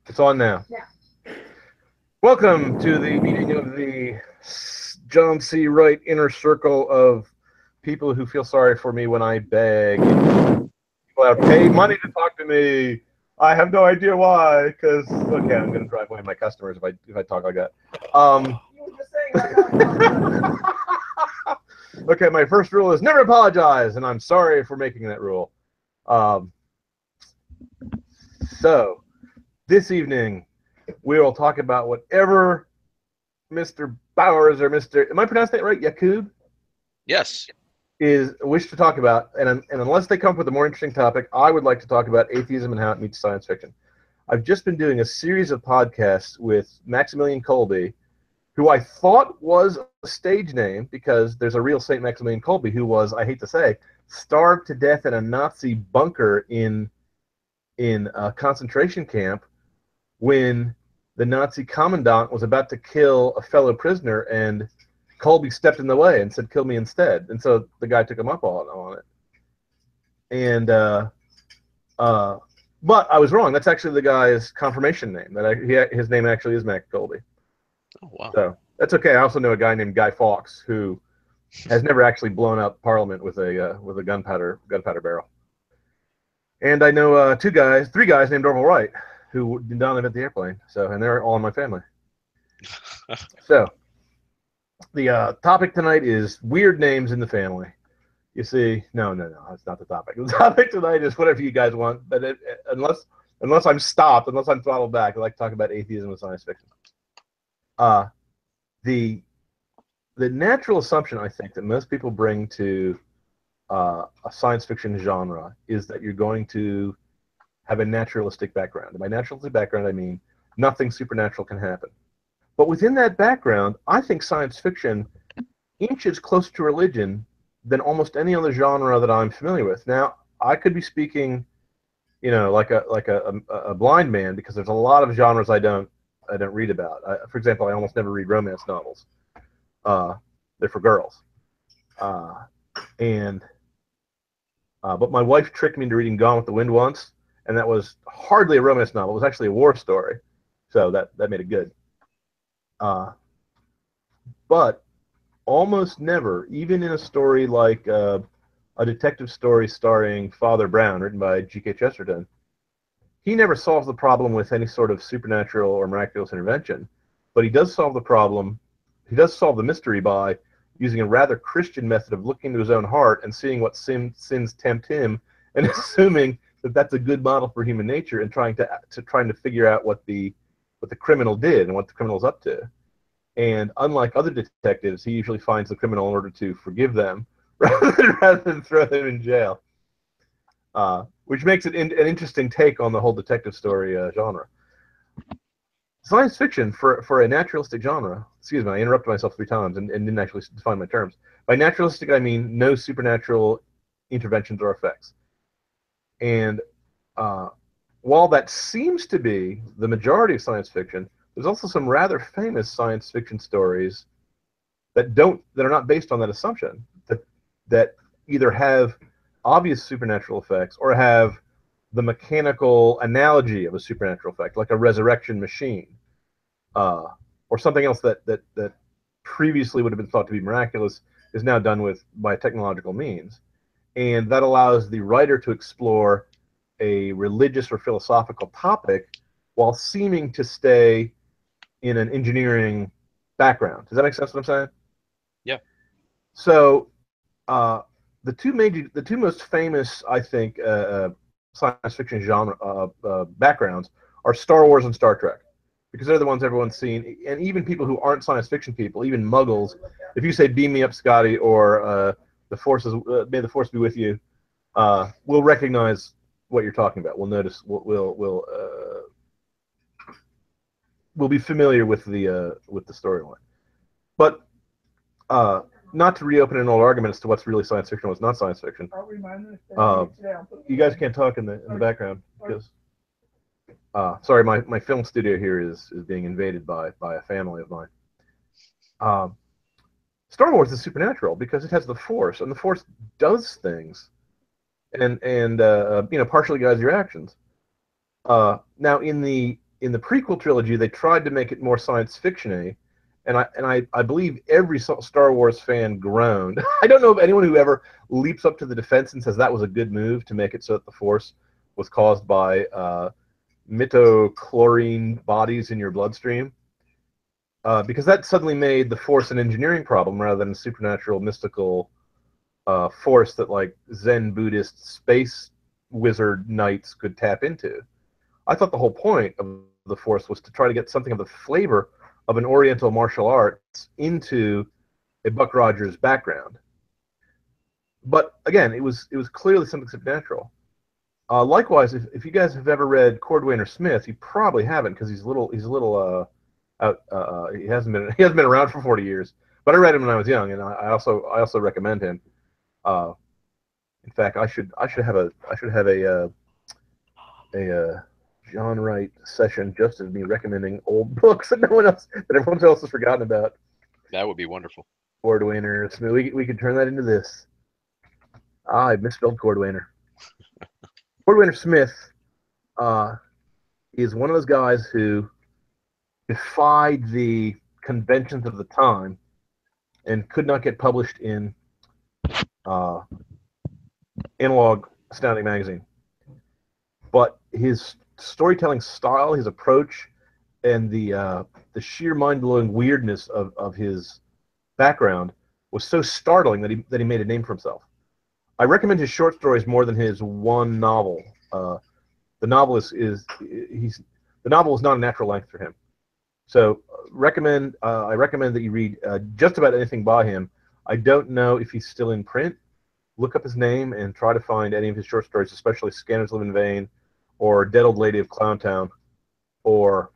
It's on now. Welcome to the meeting of the John C. Wright inner circle of people who feel sorry for me when I beg. People have paid money to talk to me. I have no idea why, because okay, I'm going to drive away my customers if I talk like that. You were just saying that. Okay, my first rule is never apologize, and I'm sorry for making that rule. So, this evening, we will talk about whatever Mr. Bowers or Mr. Am I pronouncing it right? Yakub? Yes. Is wish to talk about, and unless they come up with a more interesting topic, I would like to talk about atheism and how it meets science fiction. I've just been doing a series of podcasts with Maximilian Kolbe, who I thought was a stage name because there's a real Saint Maximilian Kolbe who was, I hate to say, starved to death in a Nazi bunker in a concentration camp when the Nazi commandant was about to kill a fellow prisoner, and Colby stepped in the way and said, "Kill me instead." And so the guy took him up on it. And but I was wrong. That's actually the guy's confirmation name. His name actually is Mac Colby. Oh, wow. So that's okay. I also know a guy named Guy Fawkes who has never actually blown up Parliament with a gunpowder barrel. And I know three guys named Orville Wright who did not live at the airplane. So, and they're all in my family. So, the topic tonight is weird names in the family. You see, no, that's not the topic. The topic tonight is whatever you guys want, but unless I'm stopped, unless I'm throttled back, I like to talk about atheism and science fiction. The natural assumption I think that most people bring to a science fiction genre is that you're going to have a naturalistic background. And by naturalistic background, I mean nothing supernatural can happen. But within that background, I think science fiction inches closer to religion than almost any other genre that I'm familiar with. Now, I could be speaking, like a blind man, because there's a lot of genres I don't read about. For example, I almost never read romance novels. They're for girls. But my wife tricked me into reading Gone with the Wind once, and that was hardly a romance novel. It was actually a war story, so that made it good. But almost never, even in a story like a detective story starring Father Brown, written by G.K. Chesterton, he never solves the problem with any sort of supernatural or miraculous intervention, but he does solve the problem. He does solve the mystery by using a rather Christian method of looking into his own heart and seeing what sins tempt him, and assuming that that's a good model for human nature, and trying to figure out what the criminal did and what the criminal's up to. And unlike other detectives, he usually finds the criminal in order to forgive them rather than throw them in jail, which makes it an interesting take on the whole detective story genre. Science fiction for a naturalistic genre, excuse me, I interrupted myself 3 times and didn't actually define my terms. By naturalistic, I mean no supernatural interventions or effects. And while that seems to be the majority of science fiction, there's also some rather famous science fiction stories that are not based on that assumption, that either have obvious supernatural effects or have the mechanical analogy of a supernatural effect, like a resurrection machine, or something else that previously would have been thought to be miraculous is now done by technological means. And that allows the writer to explore a religious or philosophical topic while seeming to stay in an engineering background. Does that make sense what I'm saying? Yeah. So the two most famous, I think, science fiction genre backgrounds are Star Wars and Star Trek, because they're the ones everyone's seen. And even people who aren't science fiction people, even muggles, if you say "Beam me up, Scotty," or "The Force is may the Force be with you," we'll recognize what you're talking about. We'll notice. We'll be familiar with the storyline. But not to reopen an old argument as to what's really science fiction and what's not science fiction. You guys can't talk in the background because sorry, my film studio here is being invaded by a family of mine. Star Wars is supernatural because it has the Force, and the Force does things and partially guides your actions. Now in the prequel trilogy, they tried to make it more science fiction-y, and I believe every Star Wars fan groaned. I don't know of anyone who ever leaps up to the defense and says that was a good move to make it so that the Force was caused by midichlorian bodies in your bloodstream, because that suddenly made the Force an engineering problem rather than a supernatural, mystical force that like Zen Buddhist space wizard knights could tap into. I thought the whole point of the Force was to try to get something of the flavor of an Oriental martial arts into a Buck Rogers background. But again, it was clearly something supernatural. Likewise, if you guys have ever read Cordwainer Smith, you probably haven't because he's a little out. He hasn't been around for 40 years. But I read him when I was young, and I also recommend him. Uh, in fact, I should have a John Wright session just as me recommending old books that everyone else has forgotten about. That would be wonderful. Cordwainer Smith. We could turn that into this. I misspelled Cordwainer. Cordwainer Smith uh, is one of those guys who defied the conventions of the time and could not get published in uh, analog Astounding Magazine. But his storytelling style, his approach, and the sheer mind-blowing weirdness of his background was so startling that he made a name for himself. I recommend his short stories more than his one novel. The novel is not a natural length for him. So I recommend that you read just about anything by him. I don't know if he's still in print. Look up his name and try to find any of his short stories, especially Scanners Live in Vain, or Dead Old Lady of Clowntown, or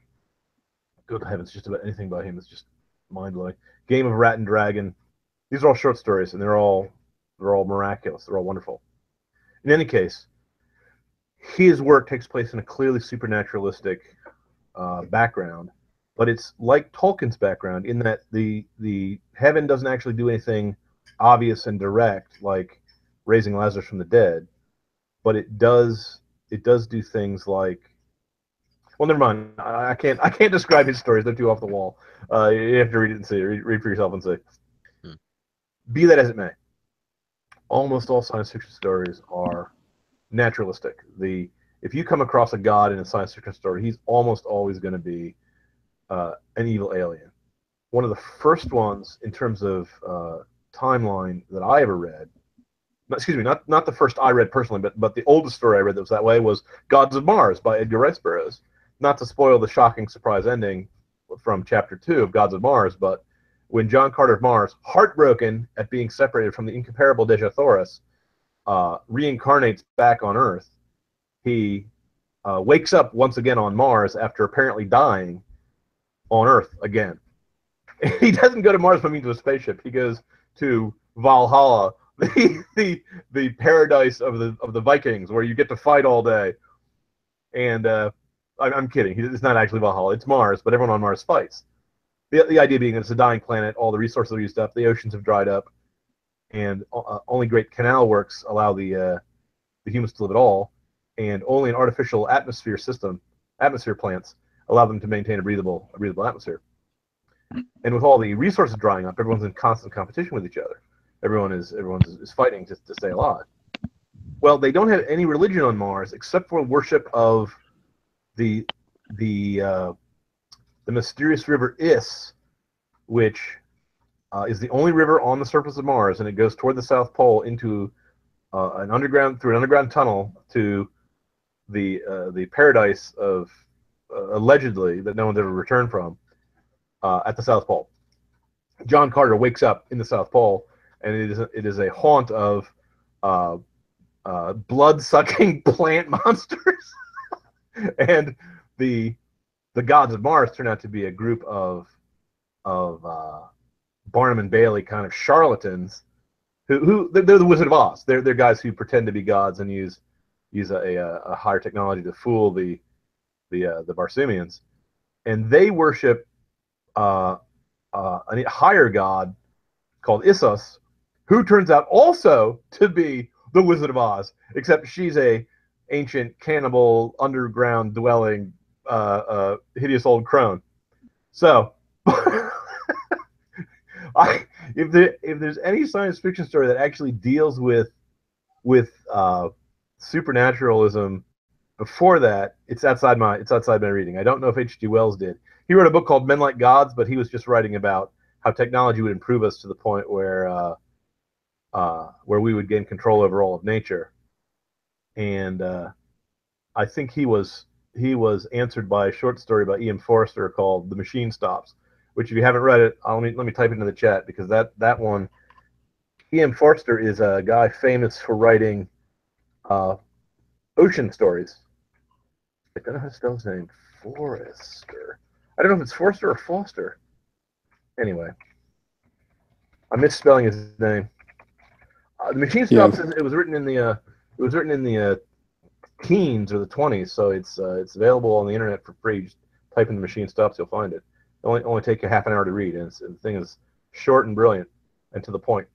good heavens, just about anything by him is just mind-blowing. Game of Rat and Dragon. These are all short stories, and they're all miraculous. They're all wonderful. In any case, his work takes place in a clearly supernaturalistic background, but it's like Tolkien's background in that the heaven doesn't actually do anything obvious and direct like raising Lazarus from the dead, but it does do things like, well, never mind. I can't describe his stories. They're too off the wall. You have to read it and see. Read for yourself and see. Hmm. Be that as it may, almost all science fiction stories are naturalistic. If you come across a god in a science fiction story, he's almost always going to be an evil alien. One of the first ones in terms of timeline that I ever read, not the first I read personally, but the oldest story I read that was that way was Gods of Mars by Edgar Rice Burroughs. Not to spoil the shocking surprise ending from chapter 2 of Gods of Mars, but when John Carter of Mars, heartbroken at being separated from the incomparable Dejah Thoris, reincarnates back on Earth, he wakes up once again on Mars after apparently dying on Earth again. He doesn't go to Mars by means of a spaceship. He goes to Valhalla, the paradise of the Vikings, where you get to fight all day. And I'm kidding. It's not actually Valhalla. It's Mars, but everyone on Mars fights. The idea being that it's a dying planet. All the resources are used up. The oceans have dried up, and only great canal works allow the humans to live at all. And only an artificial atmosphere plants, allow them to maintain a breathable atmosphere. And with all the resources drying up, everyone's in constant competition with each other. Everyone is fighting to stay alive. Well, they don't have any religion on Mars except for worship of the mysterious river Is, which is the only river on the surface of Mars, and it goes toward the South Pole into an underground tunnel to the paradise of allegedly that no one's ever returned from at the South Pole. John Carter wakes up in the South Pole, and it is a haunt of blood-sucking plant monsters, and the gods of Mars turn out to be a group of Barnum and Bailey kind of charlatans who they're the Wizard of Oz. They're guys who pretend to be gods and use a higher technology to fool the Barsoomians, and they worship a higher god called Issus, who turns out also to be the Wizard of Oz, except she's a ancient cannibal underground dwelling hideous old crone. So if there's any science fiction story that actually deals with supernaturalism before that, it's outside my reading. I don't know if H.G. Wells did. He wrote a book called Men Like Gods, but he was just writing about how technology would improve us to the point where we would gain control over all of nature. And I think he was answered by a short story by E.M. Forster called "The Machine Stops," which, if you haven't read it, let me type it into the chat, because that one, E.M. Forster is a guy famous for writing ocean stories. I don't know how to spell his name. Forrester. I don't know if it's Forster or Foster. Anyway, I'm misspelling his name. The Machine Stops. Yeah. It was written in the teens or the 20s, so it's available on the internet for free. Just type in "The Machine Stops," you'll find it. It only take you half an hour to read, and the thing is short and brilliant and to the point.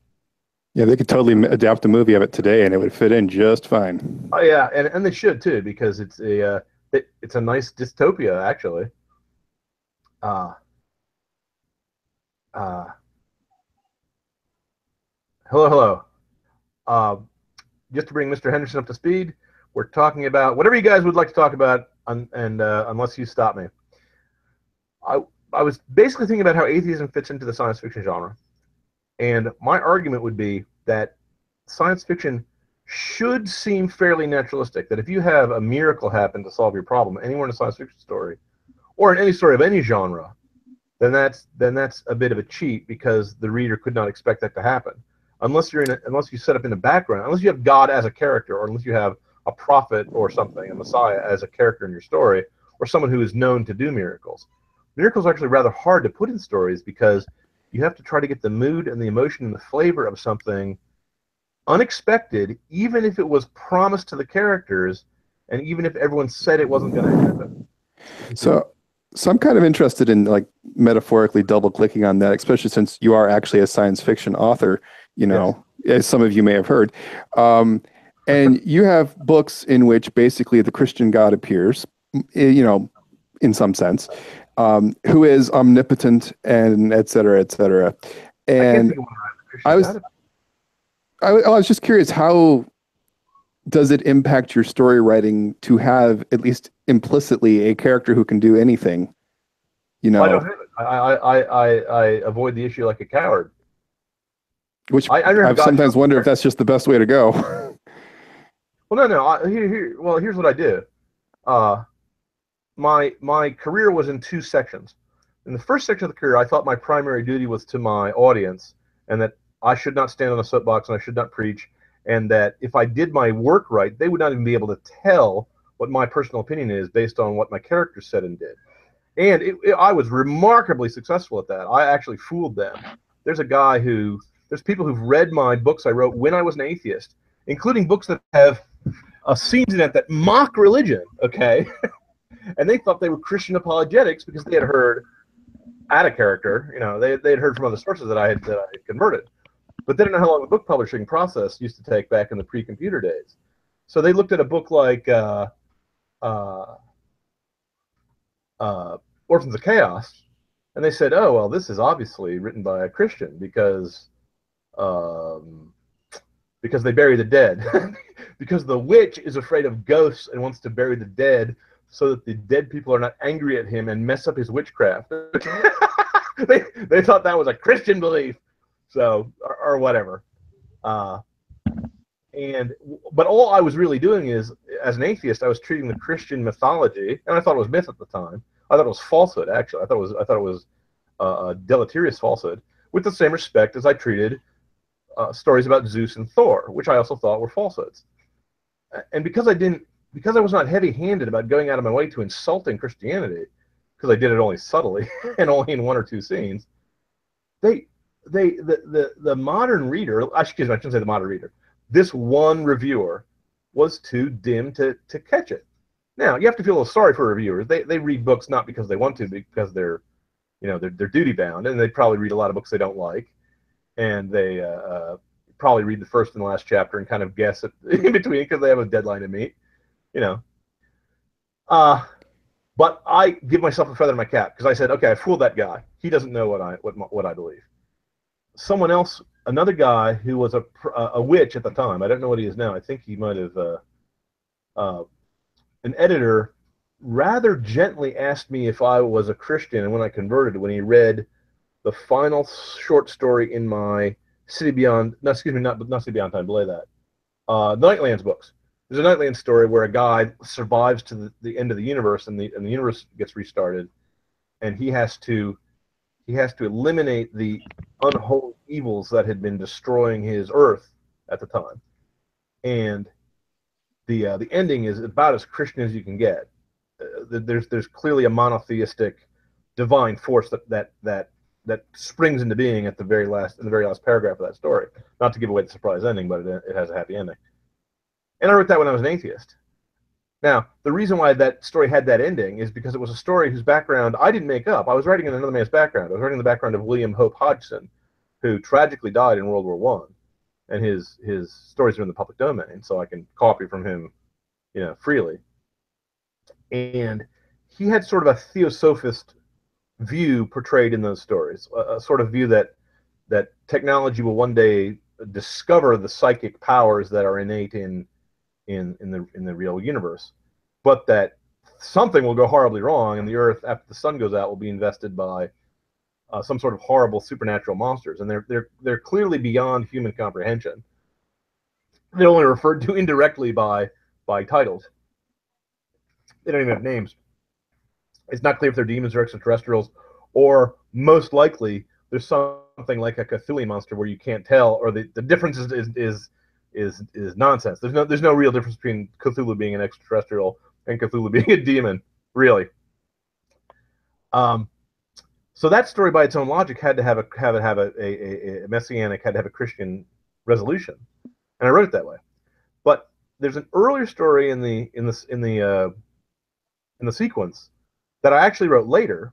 Yeah, they could totally adapt a movie of it today, and it would fit in just fine. Oh yeah, and they should too, because it's a nice dystopia, actually. Hello. Just to bring Mr. Henderson up to speed, we're talking about whatever you guys would like to talk about, unless you stop me. I was basically thinking about how atheism fits into the science fiction genre. And my argument would be that science fiction should seem fairly naturalistic, that if you have a miracle happen to solve your problem anywhere in a science fiction story, or in any story of any genre, then that's a bit of a cheat, because the reader could not expect that to happen. Unless you set up in the background, unless you have God as a character, or unless you have a prophet or something, a Messiah as a character in your story, or someone who is known to do miracles. Miracles are actually rather hard to put in stories, because you have to try to get the mood and the emotion and the flavor of something unexpected, even if it was promised to the characters, and even if everyone said it wasn't going to happen. So I'm kind of interested in, like, metaphorically double clicking on that, especially since you are actually a science fiction author, yes, as some of you may have heard. And you have books in which basically the Christian God appears, in some sense, who is omnipotent and et cetera, et cetera. And I was just curious, how does it impact your story writing to have, at least implicitly, a character who can do anything? I don't have it. I avoid the issue like a coward. Which I've sometimes wondered if that's just the best way to go. Well, no. Here's what I do. My career was in two sections. In the first section of the career, I thought my primary duty was to my audience, and that I should not stand on a soapbox and I should not preach, and that if I did my work right, they would not even be able to tell what my personal opinion is based on what my characters said and did. And I was remarkably successful at that. I actually fooled them. There's people who've read my books I wrote when I was an atheist, including books that have scenes in it that mock religion, okay? And they thought they were Christian apologetics because they had heard out of character, they had heard from other sources that I had converted. But they didn't know how long the book publishing process used to take back in the pre-computer days. So they looked at a book like Orphans of Chaos, and they said, "Oh, well, this is obviously written by a Christian because they bury the dead." Because the witch is afraid of ghosts and wants to bury the dead so that the dead people are not angry at him and mess up his witchcraft. They thought that was a Christian belief, so or whatever. But all I was really doing is, as an atheist, I was treating the Christian mythology, and I thought it was myth at the time. I thought it was falsehood. Actually, I thought it was a deleterious falsehood, with the same respect as I treated stories about Zeus and Thor, which I also thought were falsehoods. And because I was not heavy-handed about going out of my way to insulting Christianity, because I did it only subtly and only in one or two scenes, the modern reader, I shouldn't say the modern reader, this one reviewer was too dim to catch it. Now, you have to feel a little sorry for reviewers. They read books not because they want to, because they're duty bound, and they probably read a lot of books they don't like, and they probably read the first and the last chapter and kind of guess it in between because they have a deadline to meet, you know. But I give myself a feather in my cap because I said, okay, I fooled that guy. He doesn't know what I believe. Someone else, another guy who was a witch at the time. I don't know what he is now. I think he might have an editor rather gently asked me if I was a Christian, and when I converted, when he read the final short story in my City Beyond, no, excuse me, not City Beyond Time, belay that, the Nightlands books. There's a Nightlands story where a guy survives to the end of the universe, and the universe gets restarted, and he has to eliminate the unholy evils that had been destroying his Earth at the time, and the ending is about as Christian as you can get. There's clearly a monotheistic divine force that springs into being at the very last paragraph of that story. Not to give away the surprise ending, but it has a happy ending. And I wrote that when I was an atheist. Now, the reason why that story had that ending is because it was a story whose background I didn't make up. I was writing in another man's background. I was writing the background of William Hope Hodgson, who tragically died in World War One, and his stories are in the public domain, so I can copy from him, freely. And he had sort of a theosophist view portrayed in those stories, a sort of view that technology will one day discover the psychic powers that are innate in the real universe, but that something will go horribly wrong, and the Earth, after the sun goes out, will be invested by some sort of horrible supernatural monsters, and they're clearly beyond human comprehension. They're only referred to indirectly by titles. They don't even have names. It's not clear if they're demons or extraterrestrials, or most likely there's something like a Cthulhu monster where you can't tell, or the difference is nonsense. There's no real difference between Cthulhu being an extraterrestrial and Cthulhu being a demon, really. So that story, by its own logic, had to have a messianic, had to have a Christian resolution, and I wrote it that way. But there's an earlier story in the sequence that I actually wrote later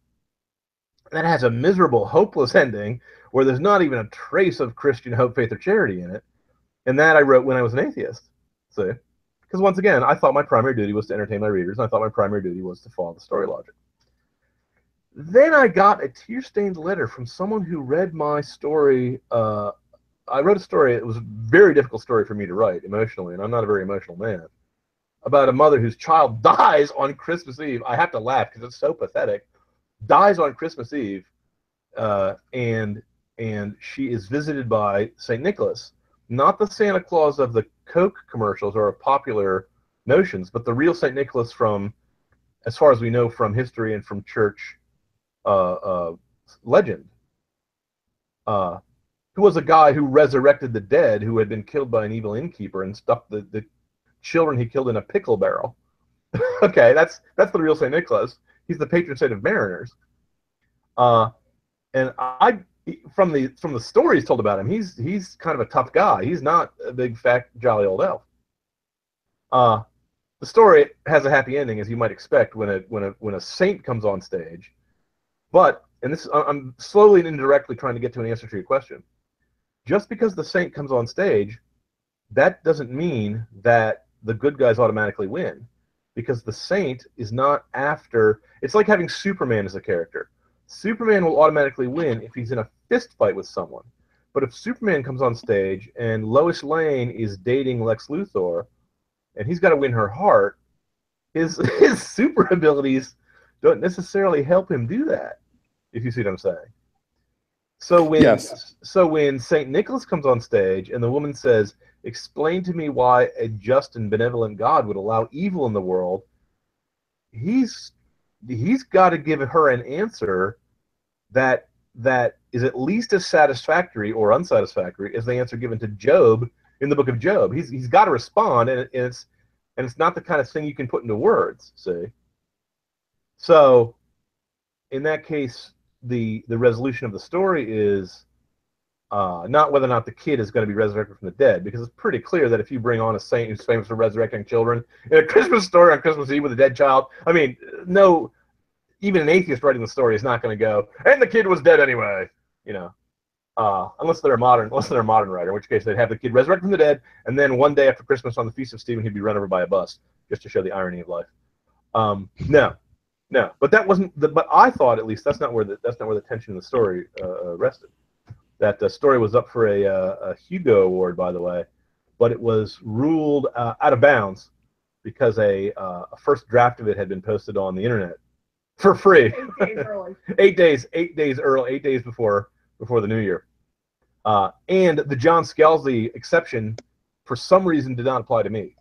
that has a miserable, hopeless ending where there's not even a trace of Christian hope, faith, or charity in it. And that I wrote when I was an atheist. See? Because once again, I thought my primary duty was to entertain my readers, and I thought my primary duty was to follow the story logic. Then I got a tear-stained letter from someone who read my story. I wrote a story. It was a very difficult story for me to write emotionally, and I'm not a very emotional man, about a mother whose child dies on Christmas Eve. I have to laugh because it's so pathetic. Dies on Christmas Eve, and she is visited by St. Nicholas. Not the Santa Claus of the Coke commercials or of popular notions, but the real St. Nicholas from, as far as we know from history and from church legend, who was a guy who resurrected the dead who had been killed by an evil innkeeper and stuffed the children he killed in a pickle barrel. Okay, that's the real St. Nicholas. He's the patron saint of mariners. And from the stories told about him, he's kind of a tough guy. He's not a big, fat, jolly old elf. The story has a happy ending, as you might expect when a saint comes on stage. But, and this I'm slowly and indirectly trying to get to an answer to your question. Just because the saint comes on stage, that doesn't mean that the good guys automatically win, because the saint is not after. It's like having Superman as a character. Superman will automatically win if he's in a fist fight with someone. But if Superman comes on stage and Lois Lane is dating Lex Luthor, and he's got to win her heart, his super abilities don't necessarily help him do that, if you see what I'm saying. So when St. Nicholas comes on stage and the woman says, "Explain to me why a just and benevolent God would allow evil in the world," he's got to give her an answer that is at least as satisfactory or unsatisfactory as the answer given to Job in the book of Job. He's got to respond, and it's not the kind of thing you can put into words. See, so in that case, the resolution of the story is not whether or not the kid is going to be resurrected from the dead, because it's pretty clear that if you bring on a saint who's famous for resurrecting children in a Christmas story on Christmas Eve with a dead child, I mean, no, even an atheist writing the story is not going to go, "and the kid was dead anyway," unless they're a modern writer, in which case they'd have the kid resurrect from the dead, and then one day after Christmas on the Feast of Stephen, he'd be run over by a bus, just to show the irony of life. No, but that wasn't. But I thought at least that's not where the tension in the story rested. That story was up for a Hugo Award, by the way, but it was ruled out of bounds because a first draft of it had been posted on the internet for free. 8 days early. 8 days early, 8 days before the new year. And the John Scalzi exception, for some reason, did not apply to me.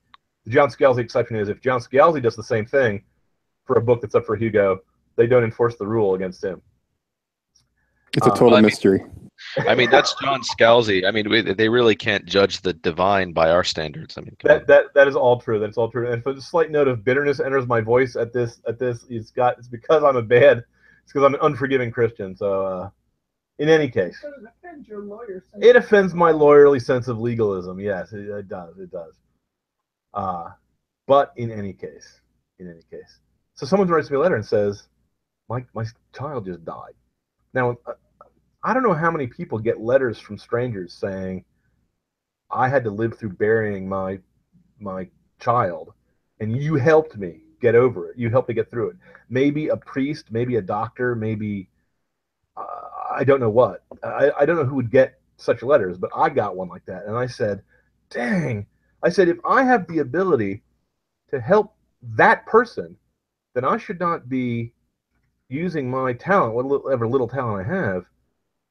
The John Scalzi exception is if John Scalzi does the same thing for a book that's up for Hugo, they don't enforce the rule against him. It's a total mystery. I mean, that's John Scalzi. I mean, they really can't judge the divine by our standards. I mean, that is all true. That's all true. And if a slight note of bitterness enters my voice at this, it's because I'm it's because I'm an unforgiving Christian. So, in any case, So it offends your lawyer. it offends my lawyerly sense of legalism. Yes, it does. It does. But in any case, so someone writes me a letter and says, my child just died. Now, I don't know how many people get letters from strangers saying, I had to live through burying my child, and you helped me get over it. You helped me get through it. Maybe a priest, maybe a doctor, maybe I don't know what. I don't know who would get such letters, but I got one like that, and I said, dang. I said, if I have the ability to help that person, then I should not be using my talent, whatever little talent I have,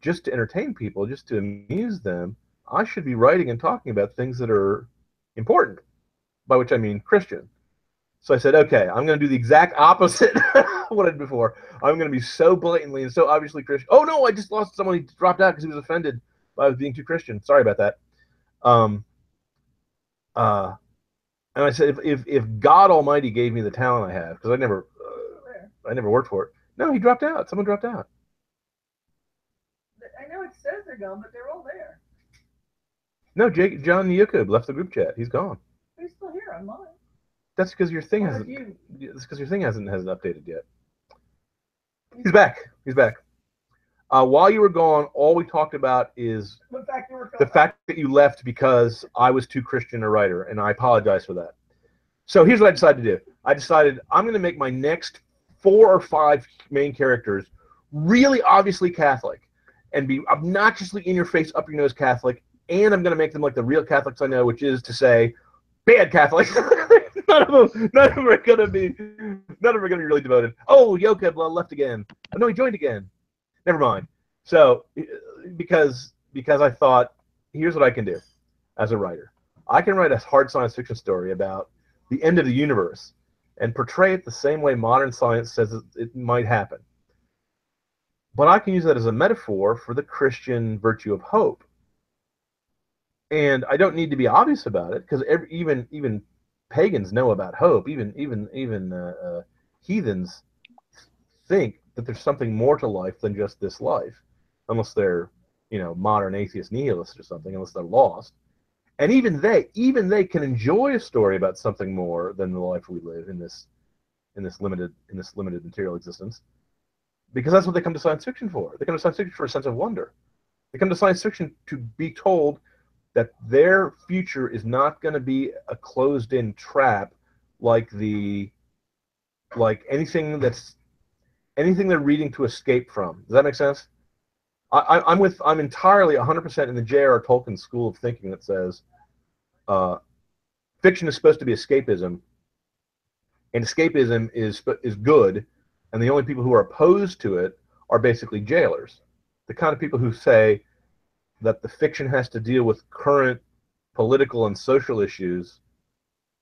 just to entertain people, just to amuse them. I should be writing and talking about things that are important, by which I mean Christian. So I said, okay, I'm going to do the exact opposite of what I did before. I'm going to be so blatantly and so obviously Christian. Oh, no, I just lost someone. He dropped out because he was offended by being too Christian. Sorry about that. And I said, if God Almighty gave me the talent I have, because I never worked for it. No, he dropped out. Someone dropped out. I know it says they're gone, but they're all there. No, John Yukub left the group chat. He's gone. He's still here on mine. That's because your thing Or hasn't. you. That's because your thing hasn't updated yet. He's back. While you were gone, all we talked about is The fact you were the fact that you left because I was too Christian a writer, and I apologize for that. So here's what I decided to do. I decided I'm going to make my next 4 or 5 main characters really obviously Catholic and be obnoxiously in your face, up your nose Catholic, and I'm going to make them like the real Catholics I know, which is to say, bad Catholics. none of them are going to be really devoted. Oh, Yokeb left again. Oh, no, he joined again. Never mind. So, because I thought, here's what I can do as a writer. I can write a hard science fiction story about the end of the universe and portray it the same way modern science says it might happen. But I can use that as a metaphor for the Christian virtue of hope. And I don't need to be obvious about it, because even pagans know about hope. Even heathens think that there's something more to life than just this life, unless they're modern atheist nihilists or something, unless they're lost. And even they can enjoy a story about something more than the life we live in this limited material existence, because that's what they come to science fiction for. They come to science fiction for a sense of wonder. They come to science fiction to be told that their future is not going to be a closed-in trap like anything they're reading to escape from. Does that make sense? I'm entirely 100% in the J.R.R. Tolkien school of thinking that says fiction is supposed to be escapism, and escapism is good, and the only people who are opposed to it are basically jailers, the kind of people who say that the fiction has to deal with current political and social issues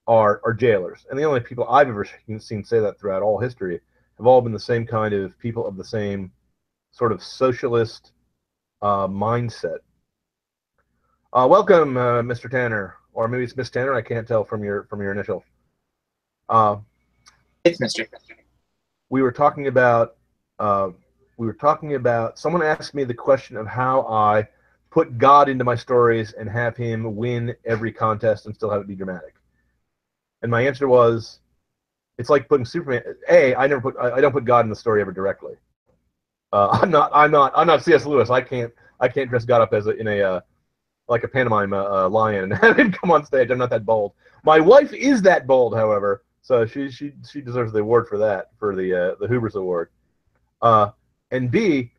are jailers. And the only people I've ever seen say that throughout all history have all been the same kind of people of the same sort of socialist mindset. Welcome, Mr. Tanner, or maybe it's Miss Tanner. I can't tell from your initial. It's Mr. We were talking about. Someone asked me the question of how I put God into my stories and have him win every contest and still have it be dramatic. And my answer was, it's like putting Superman. I don't put God in the story ever directly. I'm not C.S. Lewis. I can't I can't dress God up as in a like a pantomime lion and have him come on stage. I'm not that bold. My wife is that bold, however, so she deserves the award for that, for the Hubris Award. And B,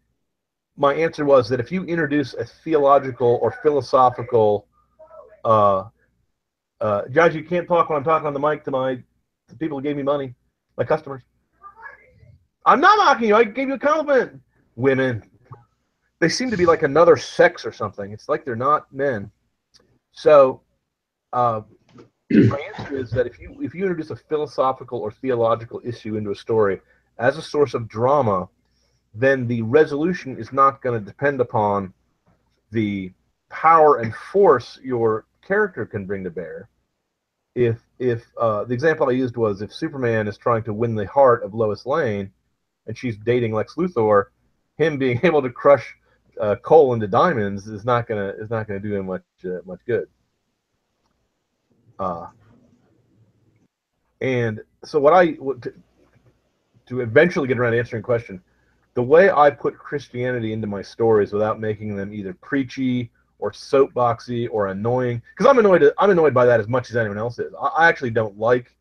my answer was that if you introduce a theological or philosophical, Josh, you can't talk when I'm talking on the mic to the people who gave me money, my customers. I'm not mocking you. I gave you a compliment. Women, they seem to be like another sex or something. It's like they're not men. So, my answer is that if you introduce a philosophical or theological issue into a story as a source of drama, then the resolution is not going to depend upon the power and force your character can bring to bear. If the example I used was if Superman is trying to win the heart of Lois Lane, and she's dating Lex Luthor, him being able to crush coal into diamonds is not gonna do him much good. And so to eventually get around to answering your question, the way I put Christianity into my stories without making them either preachy or soapboxy or annoying, because I'm annoyed by that as much as anyone else is. I actually don't like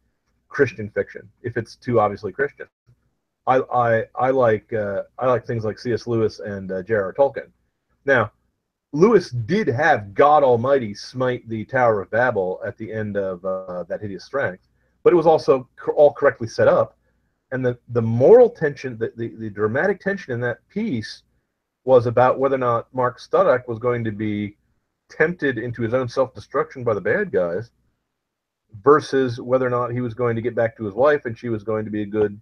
Christian fiction if it's too obviously Christian. I like things like C.S. Lewis and J.R.R. Tolkien. Now, Lewis did have God Almighty smite the Tower of Babel at the end of that hideous strength, but it was also all correctly set up. And the moral tension, the dramatic tension in that piece was about whether or not Mark Studdock was going to be tempted into his own self-destruction by the bad guys versus whether or not he was going to get back to his wife and she was going to be a good,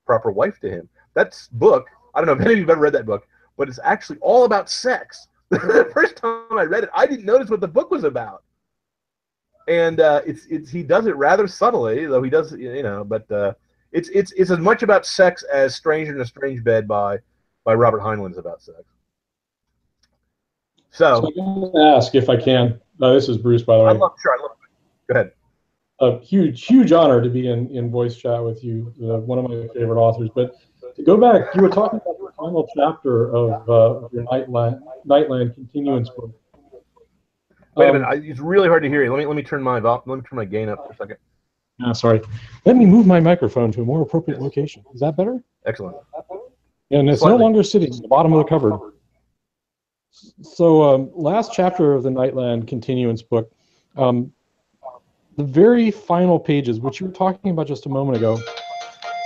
proper wife to him. That book, I don't know if any of you have ever read that book, but it's actually all about sex. The first time I read it, I didn't notice what the book was about. And he does it rather subtly, though he does, but it's as much about sex as Stranger in a Strange Bed by Robert Heinlein is about sex. So I'm going to ask if I can. This is Bruce, by the way. I love it. Go ahead. A huge honor to be in voice chat with you, one of my favorite authors. But to go back, you were talking about the final chapter of your Nightland Continuance book. Wait a minute, it's really hard to hear you. Let me turn my gain up for a second. Sorry. Let me move my microphone to a more appropriate location. Is that better? Excellent. And it's no longer sitting at the bottom of the cupboard. So last chapter of the Nightland Continuance book, the very final pages, which you were talking about just a moment ago,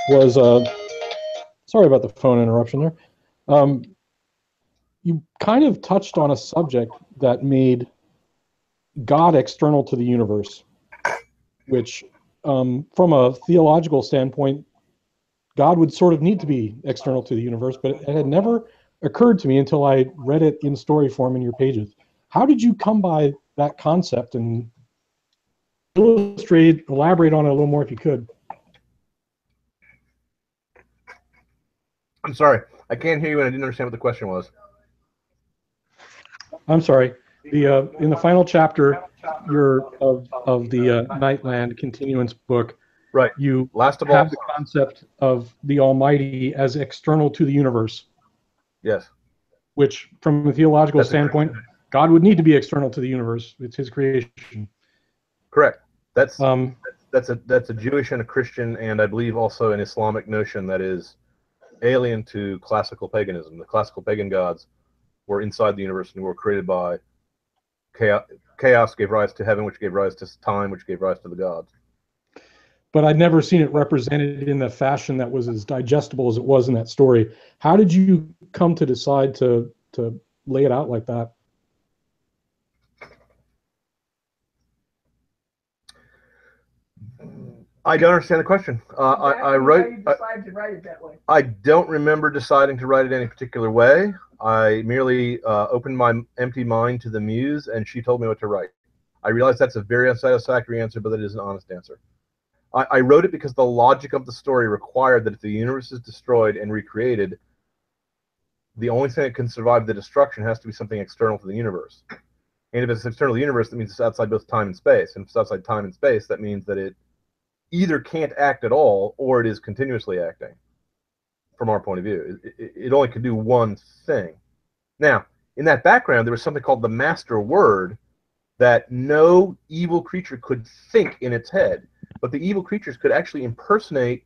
was, sorry about the phone interruption there. You kind of touched on a subject that made God external to the universe, which from a theological standpoint, God would sort of need to be external to the universe, but it had never occurred to me until I read it in story form in your pages. How did you come by that concept, and elaborate on it a little more if you could? I'm sorry, I can't hear you and I didn't understand what the question was. I'm sorry. In the final chapter of the Nightland Continuance book, right, you last of all have the concept of the Almighty as external to the universe. Yes. Which, from a theological standpoint, God would need to be external to the universe. It's His creation. Correct. That's a Jewish and a Christian, and I believe also an Islamic notion that is alien to classical paganism. The classical pagan gods were inside the universe and were created by chaos gave rise to heaven, which gave rise to time, which gave rise to the gods. But I'd never seen it represented in the fashion that was as digestible as it was in that story. How did you come to decide to lay it out like that? I don't understand the question. I wrote. How you decided to write it that way? I don't remember deciding to write it any particular way. I merely opened my empty mind to the muse, and she told me what to write. I realize that's a very unsatisfactory answer, but it is an honest answer. I wrote it because the logic of the story required that if the universe is destroyed and recreated, the only thing that can survive the destruction has to be something external to the universe. And if it's external to the universe, that means it's outside both time and space. And if it's outside time and space, that means that it either can't act at all or it is continuously acting, from our point of view. It only can do one thing. Now, in that background, there was something called the master word that no evil creature could think in its head, but the evil creatures could actually impersonate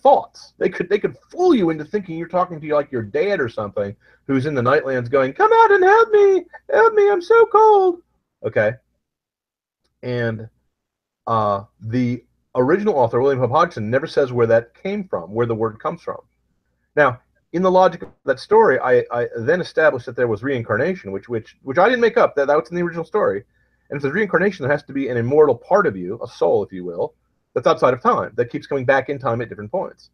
thoughts. They could fool you into thinking you're talking to you like your dad or something, who's in the Nightlands going, "Come out and help me, I'm so cold." Okay, and the original author, William Hope Hodgson, never says where that came from, where the word comes from. Now, in the logic of that story, I then established that there was reincarnation, which I didn't make up. That was in the original story. And if there's reincarnation, there has to be an immortal part of you, a soul, if you will, that's outside of time, that keeps coming back in time at different points.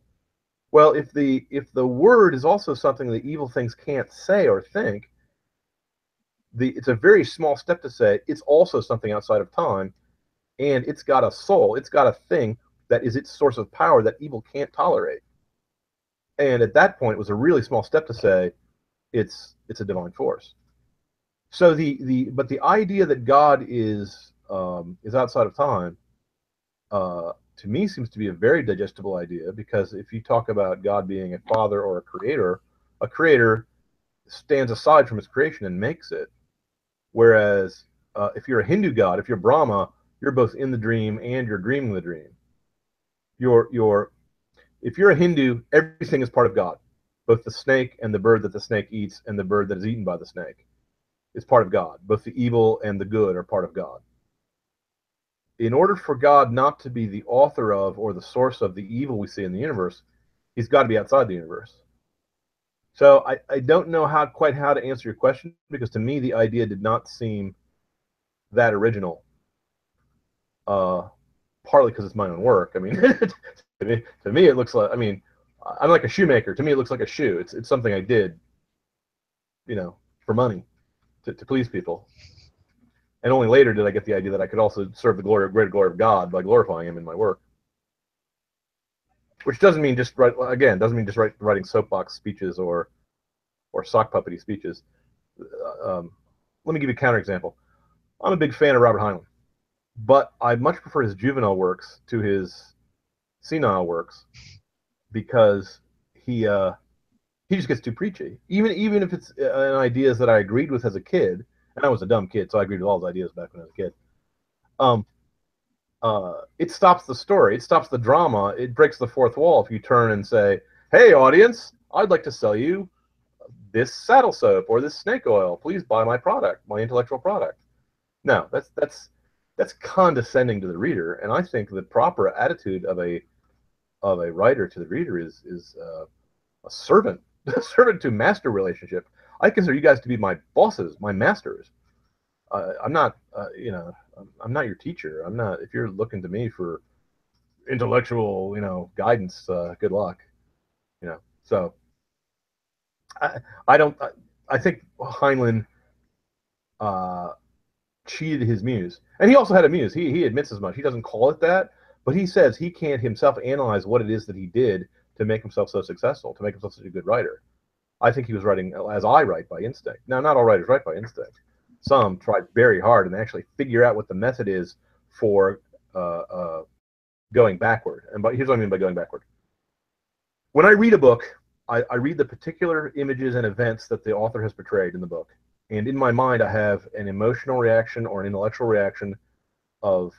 Well, if the word is also something that evil things can't say or think, it's a very small step to say it's also something outside of time, and it's got a soul, it's got a thing that is its source of power that evil can't tolerate. And at that point, it was a really small step to say it's a divine force. So but the idea that God is outside of time, to me, seems to be a very digestible idea, because if you talk about God being a father or a creator stands aside from his creation and makes it. Whereas if you're a Hindu god, if you're Brahma, you're both in the dream and you're dreaming the dream. If you're a Hindu, everything is part of God. Both the snake and the bird that the snake eats and the bird that is eaten by the snake is part of God. Both the evil and the good are part of God. In order for God not to be the author of or the source of the evil we see in the universe, he's got to be outside the universe. So I don't know quite how to answer your question, because to me the idea did not seem that original. Partly because it's my own work. I mean, to me it looks like, I mean, I'm like a shoemaker. To me it looks like a shoe. It's something I did, for money, to please people. And only later did I get the idea that I could also serve the greater glory of God by glorifying him in my work. Which doesn't mean just writing soapbox speeches or sock puppety speeches. Let me give you a counterexample. I'm a big fan of Robert Heinlein, but I much prefer his juvenile works to his senile works, because he just gets too preachy. Even if it's ideas that I agreed with as a kid, and I was a dumb kid, so I agreed with all his ideas back when I was a kid. It stops the story. It stops the drama. It breaks the fourth wall if you turn and say, "Hey, audience, I'd like to sell you this saddle soap or this snake oil. Please buy my product, my intellectual product." No, that's condescending to the reader. And I think the proper attitude of a writer to the reader is a servant, a servant to master relationship. I consider you guys to be my bosses, my masters. I'm not, I'm not your teacher. I'm not. If you're looking to me for intellectual, guidance, good luck. So I don't. I think Heinlein cheated his muse, and he also had a muse. He admits as much. He doesn't call it that, but he says he can't himself analyze what it is that he did to make himself so successful, to make himself such a good writer. I think he was writing as I write, by instinct. Now, not all writers write by instinct. Some try very hard and actually figure out what the method is for going backward. And here's what I mean by going backward. When I read a book, I read the particular images and events that the author has portrayed in the book. And in my mind, I have an emotional reaction or an intellectual reaction of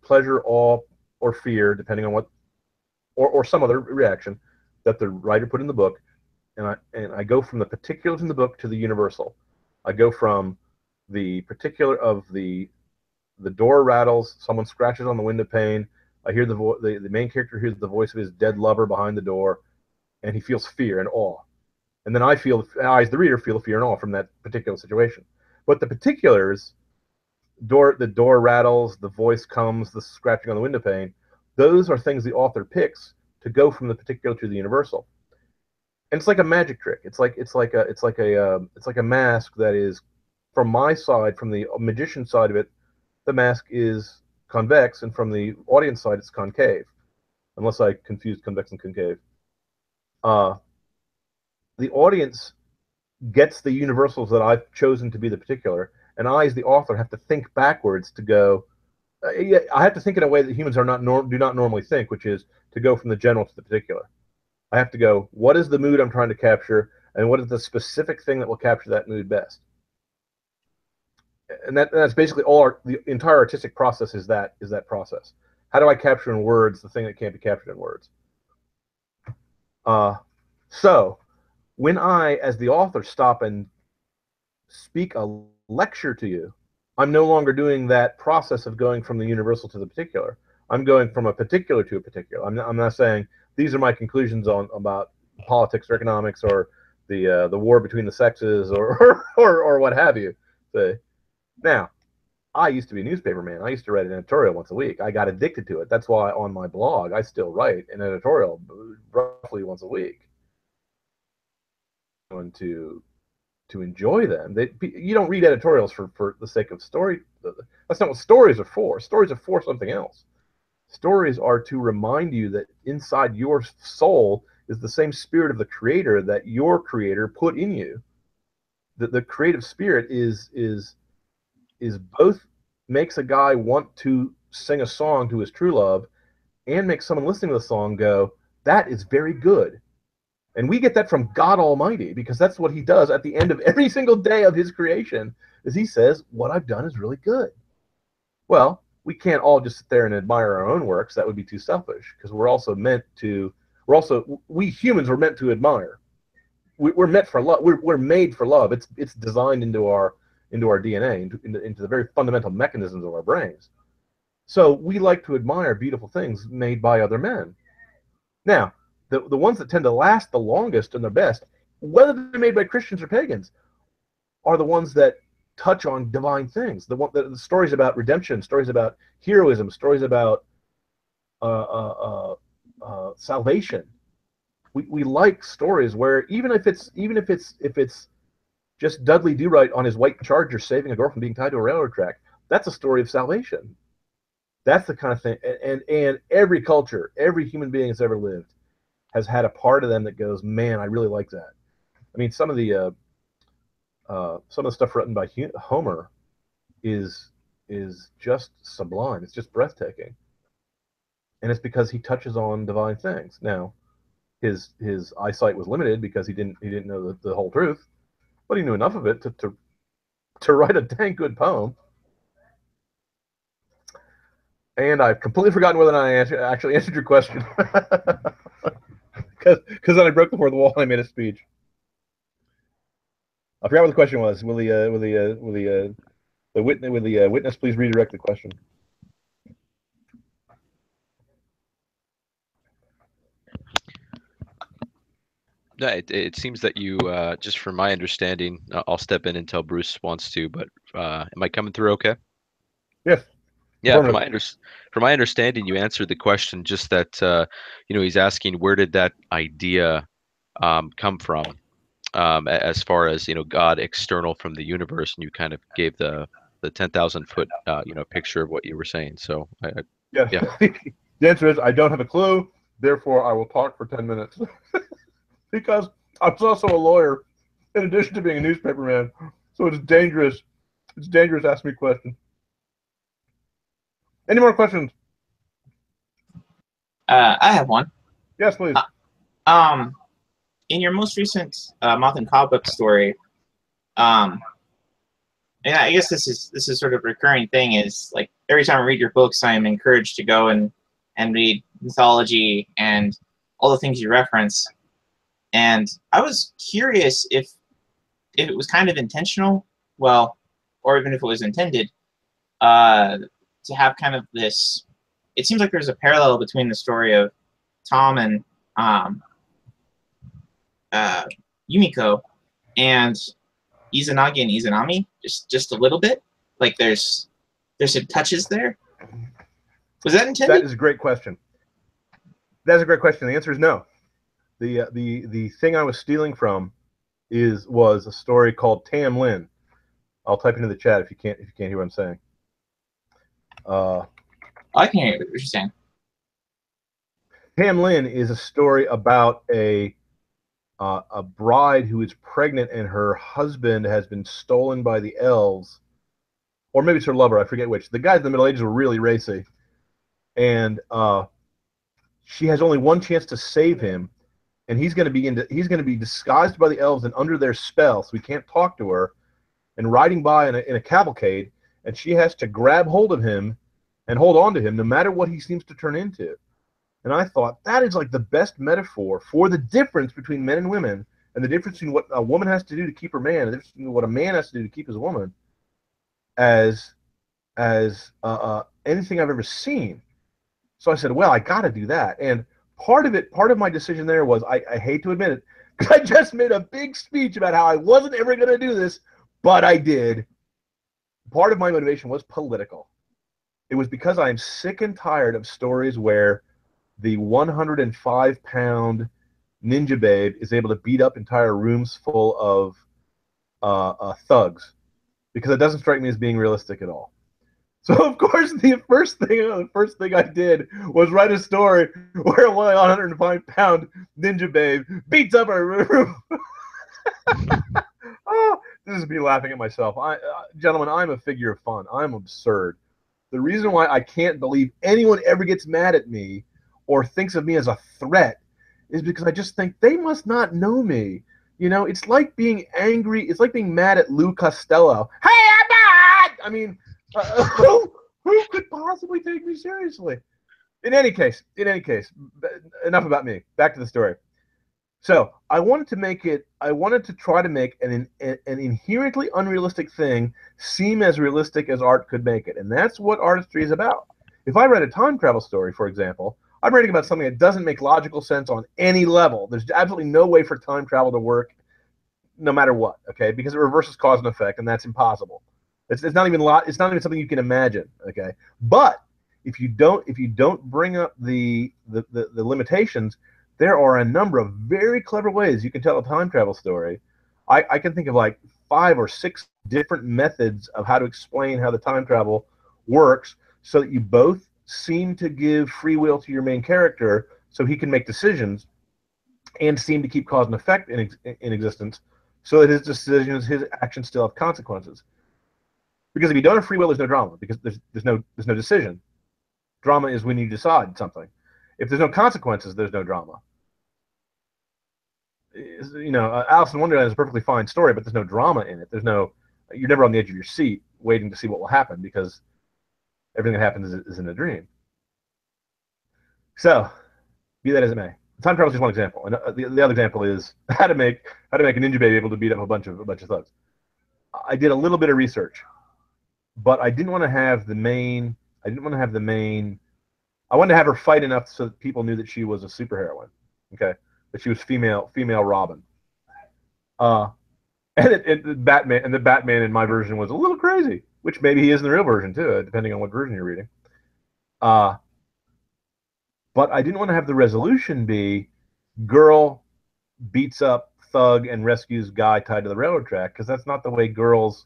pleasure, awe, or fear, depending on what, or some other reaction that the writer put in the book. And I go from the particulars in the book to the universal. I go from the particular of the door rattles, someone scratches on the window pane. I hear the main character hears the voice of his dead lover behind the door, and he feels fear and awe. And then I, as the reader, feel fear and awe from that particular situation. But the particulars, the door rattles, the voice comes, the scratching on the window pane, those are things the author picks to go from the particular to the universal. And it's like a magic trick. It's like a mask that is, from my side, from the magician side of it, the mask is convex, and from the audience side, it's concave. Unless I confused convex and concave. The audience gets the universals that I've chosen to be the particular, and I, as the author, have to think backwards to go. I have to think in a way that humans do not normally think, which is to go from the general to the particular. I have to go, what is the mood I'm trying to capture, And what is the specific thing that will capture that mood best? And that's basically the entire artistic process is that process. How do I capture in words the thing that can't be captured in words? So when I, as the author, stop and speak a lecture to you, I'm no longer doing that process of going from the universal to the particular. I'm going from a particular to a particular. I'm not saying these are my conclusions about politics or economics or the war between the sexes or what have you. Now, I used to be a newspaper man. I used to write an editorial once a week. I got addicted to it. That's why on my blog I still write an editorial roughly once a week. And to enjoy them, you don't read editorials for the sake of story. That's not what stories are for. Stories are for something else. Stories are to remind you that inside your soul is the same spirit of the creator that your creator put in you. The creative spirit is both makes a guy want to sing a song to his true love and makes someone listening to the song go, that is very good. And we get that from God Almighty, because that's what he does at the end of every single day of his creation, is he says, what I've done is really good. Well, we can't all just sit there and admire our own works. That would be too selfish, because we humans are meant to admire. We're meant for love. We're made for love. It's designed into our DNA, into the very fundamental mechanisms of our brains. So we like to admire beautiful things made by other men. Now, the ones that tend to last the longest and the best, whether they're made by Christians or pagans, are the ones that touch on divine things. The stories about redemption, stories about heroism, stories about salvation. We like stories where even if it's just Dudley Do-Right on his white Charger saving a girl from being tied to a railroad track, that's a story of salvation. That's the kind of thing. And every culture, every human being that's ever lived has had a part of them that goes, man, I really like that. I mean, some of the stuff written by Homer is just sublime. It's just breathtaking, and it's because he touches on divine things. Now, his eyesight was limited because he didn't know the whole truth, but he knew enough of it to write a dang good poem. And I've completely forgotten whether or not I actually answered your question. Because then I broke the fourth wall and I made a speech. I forgot what the question was. Will the witness please redirect the question? No, it seems that you, just from my understanding, I'll step in until Bruce wants to, but am I coming through okay? Yes. Yeah, from my understanding, you answered the question just that, he's asking where did that idea come from, as far as, God external from the universe, and you kind of gave the 10,000 foot, picture of what you were saying. So, yeah. The answer is I don't have a clue. Therefore, I will talk for 10 minutes. Because I was also a lawyer, in addition to being a newspaper man. So it's dangerous. It's dangerous to ask me questions. Any more questions? I have one. Yes, please. In your most recent Moth and Cobweb story, and I guess this is sort of a recurring thing, is like every time I read your books, I am encouraged to go and read mythology and all the things you reference. And I was curious if it was kind of intentional, well, or even if it was intended, to have kind of this. It seems like there's a parallel between the story of Tom and Yumiko and Izanagi and Izanami, just a little bit. Like there's some touches there. Was that intended? That is a great question. That's a great question. The answer is no. The thing I was stealing from was a story called Tam Lin. I'll type into the chat if you can't hear what I'm saying. I can hear what you're saying. Tam Lin is a story about a bride who is pregnant and her husband has been stolen by the elves, or maybe it's her lover. I forget which. The guys in the Middle Ages were really racy, and she has only one chance to save him. and he's going to be disguised by the elves and under their spell, so we can't talk to her, and riding by in a cavalcade, and she has to grab hold of him and hold on to him no matter what he seems to turn into. And I thought that is like the best metaphor for the difference between men and women, and the difference between what a woman has to do to keep her man, and the difference between what a man has to do to keep his woman, as anything I've ever seen. So I said, well, I got to do that. And part of my decision there was, I hate to admit it, because I just made a big speech about how I wasn't ever going to do this, but I did. Part of my motivation was political. It was because I am sick and tired of stories where the 105-pound ninja babe is able to beat up entire rooms full of thugs, because it doesn't strike me as being realistic at all. So of course the first thing I did was write a story where a 105-pound ninja babe beats up a room. Oh, this is me laughing at myself. Gentlemen, I'm a figure of fun. I'm absurd. The reason why I can't believe anyone ever gets mad at me or thinks of me as a threat is because I just think they must not know me. You know, it's like being angry. It's like being mad at Lou Costello. Hey, I'm not! I mean, who could possibly take me seriously? In any case, enough about me. Back to the story. So I wanted to try to make an inherently unrealistic thing seem as realistic as art could make it. And that's what artistry is about. If I read a time travel story, for example, I'm writing about something that doesn't make logical sense on any level. There's absolutely no way for time travel to work no matter what, okay? Because it reverses cause and effect, and that's impossible. It's not even something you can imagine, okay? But if you don't bring up the limitations, there are a number of very clever ways you can tell a time travel story. I can think of like 5 or 6 different methods of how to explain how the time travel works so that you both seem to give free will to your main character so he can make decisions and seem to keep cause and effect in existence so that his decisions, his actions still have consequences. Because if you don't have free will, there's no drama, because there's no decision. Drama is when you decide something. If there's no consequences, there's no drama. You know, Alice in Wonderland is a perfectly fine story, but there's no drama in it. You're never on the edge of your seat waiting to see what will happen, because everything that happens is in a dream. So, be that as it may, time travel is just one example, and the other example is how to make a ninja baby able to beat up a bunch of thugs. I did a little bit of research, but I didn't want to have the main. I wanted to have her fight enough so that people knew that she was a superheroine. Okay, that she was female Robin. And the Batman in my version was a little crazy, which maybe he is in the real version too, depending on what version you're reading. But I didn't want to have the resolution be girl beats up thug and rescues guy tied to the railroad track, because that's not the way girls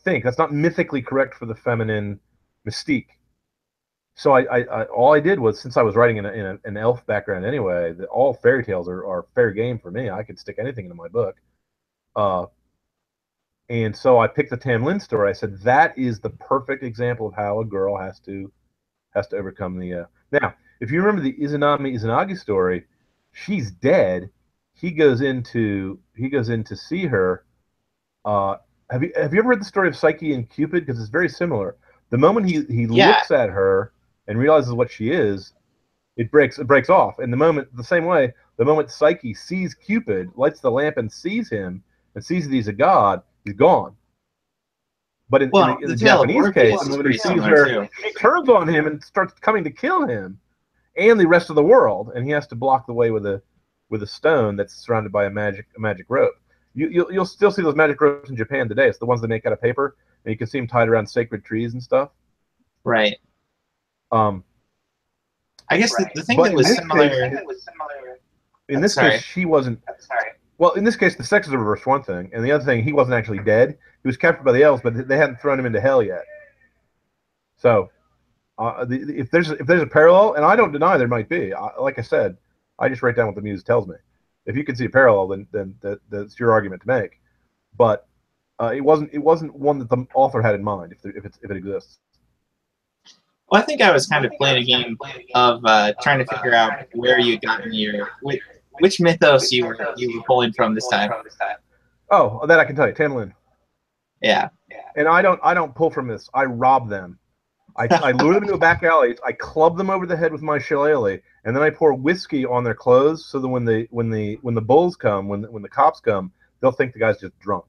think. That's not mythically correct for the feminine mystique. So all I did was, since I was writing in an elf background anyway, all fairy tales are fair game for me. I could stick anything into my book. And so I picked the Tam Lin story. I said, that is the perfect example of how a girl has to overcome the... Now, if you remember the Izanagi story, she's dead. He goes in to see her. Have you ever read the story of Psyche and Cupid? Because it's very similar. The moment he looks at her and realizes what she is, it breaks off. And the same way, the moment Psyche sees Cupid, lights the lamp and sees him, and sees that he's a god, he's gone. But in the Japanese case, the moment he sees her, she turns on him and starts coming to kill him and the rest of the world, and he has to block the way with a stone that's surrounded by a magic rope. You'll still see those magic ropes in Japan today. It's the ones they make out of paper, and you can see them tied around sacred trees and stuff. Right. I guess the thing that was similar. In this case, she wasn't. Well, in this case, the sex is a reverse one thing, and the other thing, he wasn't actually dead. He was captured by the elves, but they hadn't thrown him into hell yet. So, if there's a parallel, and I don't deny there might be. Like I said, I just write down what the muse tells me. If you can see a parallel, then that's your argument to make. But it wasn't one that the author had in mind. If it exists. Well, I think I was kind of playing a game of trying to figure out where you got your which mythos you were pulling from this time? Oh, that I can tell you, Tamlin. Yeah. And I don't pull from this. I rob them. I lure them into a back alley. I club them over the head with my shillelagh, and then I pour whiskey on their clothes so that when the bulls come, when the cops come, they'll think the guy's just drunk.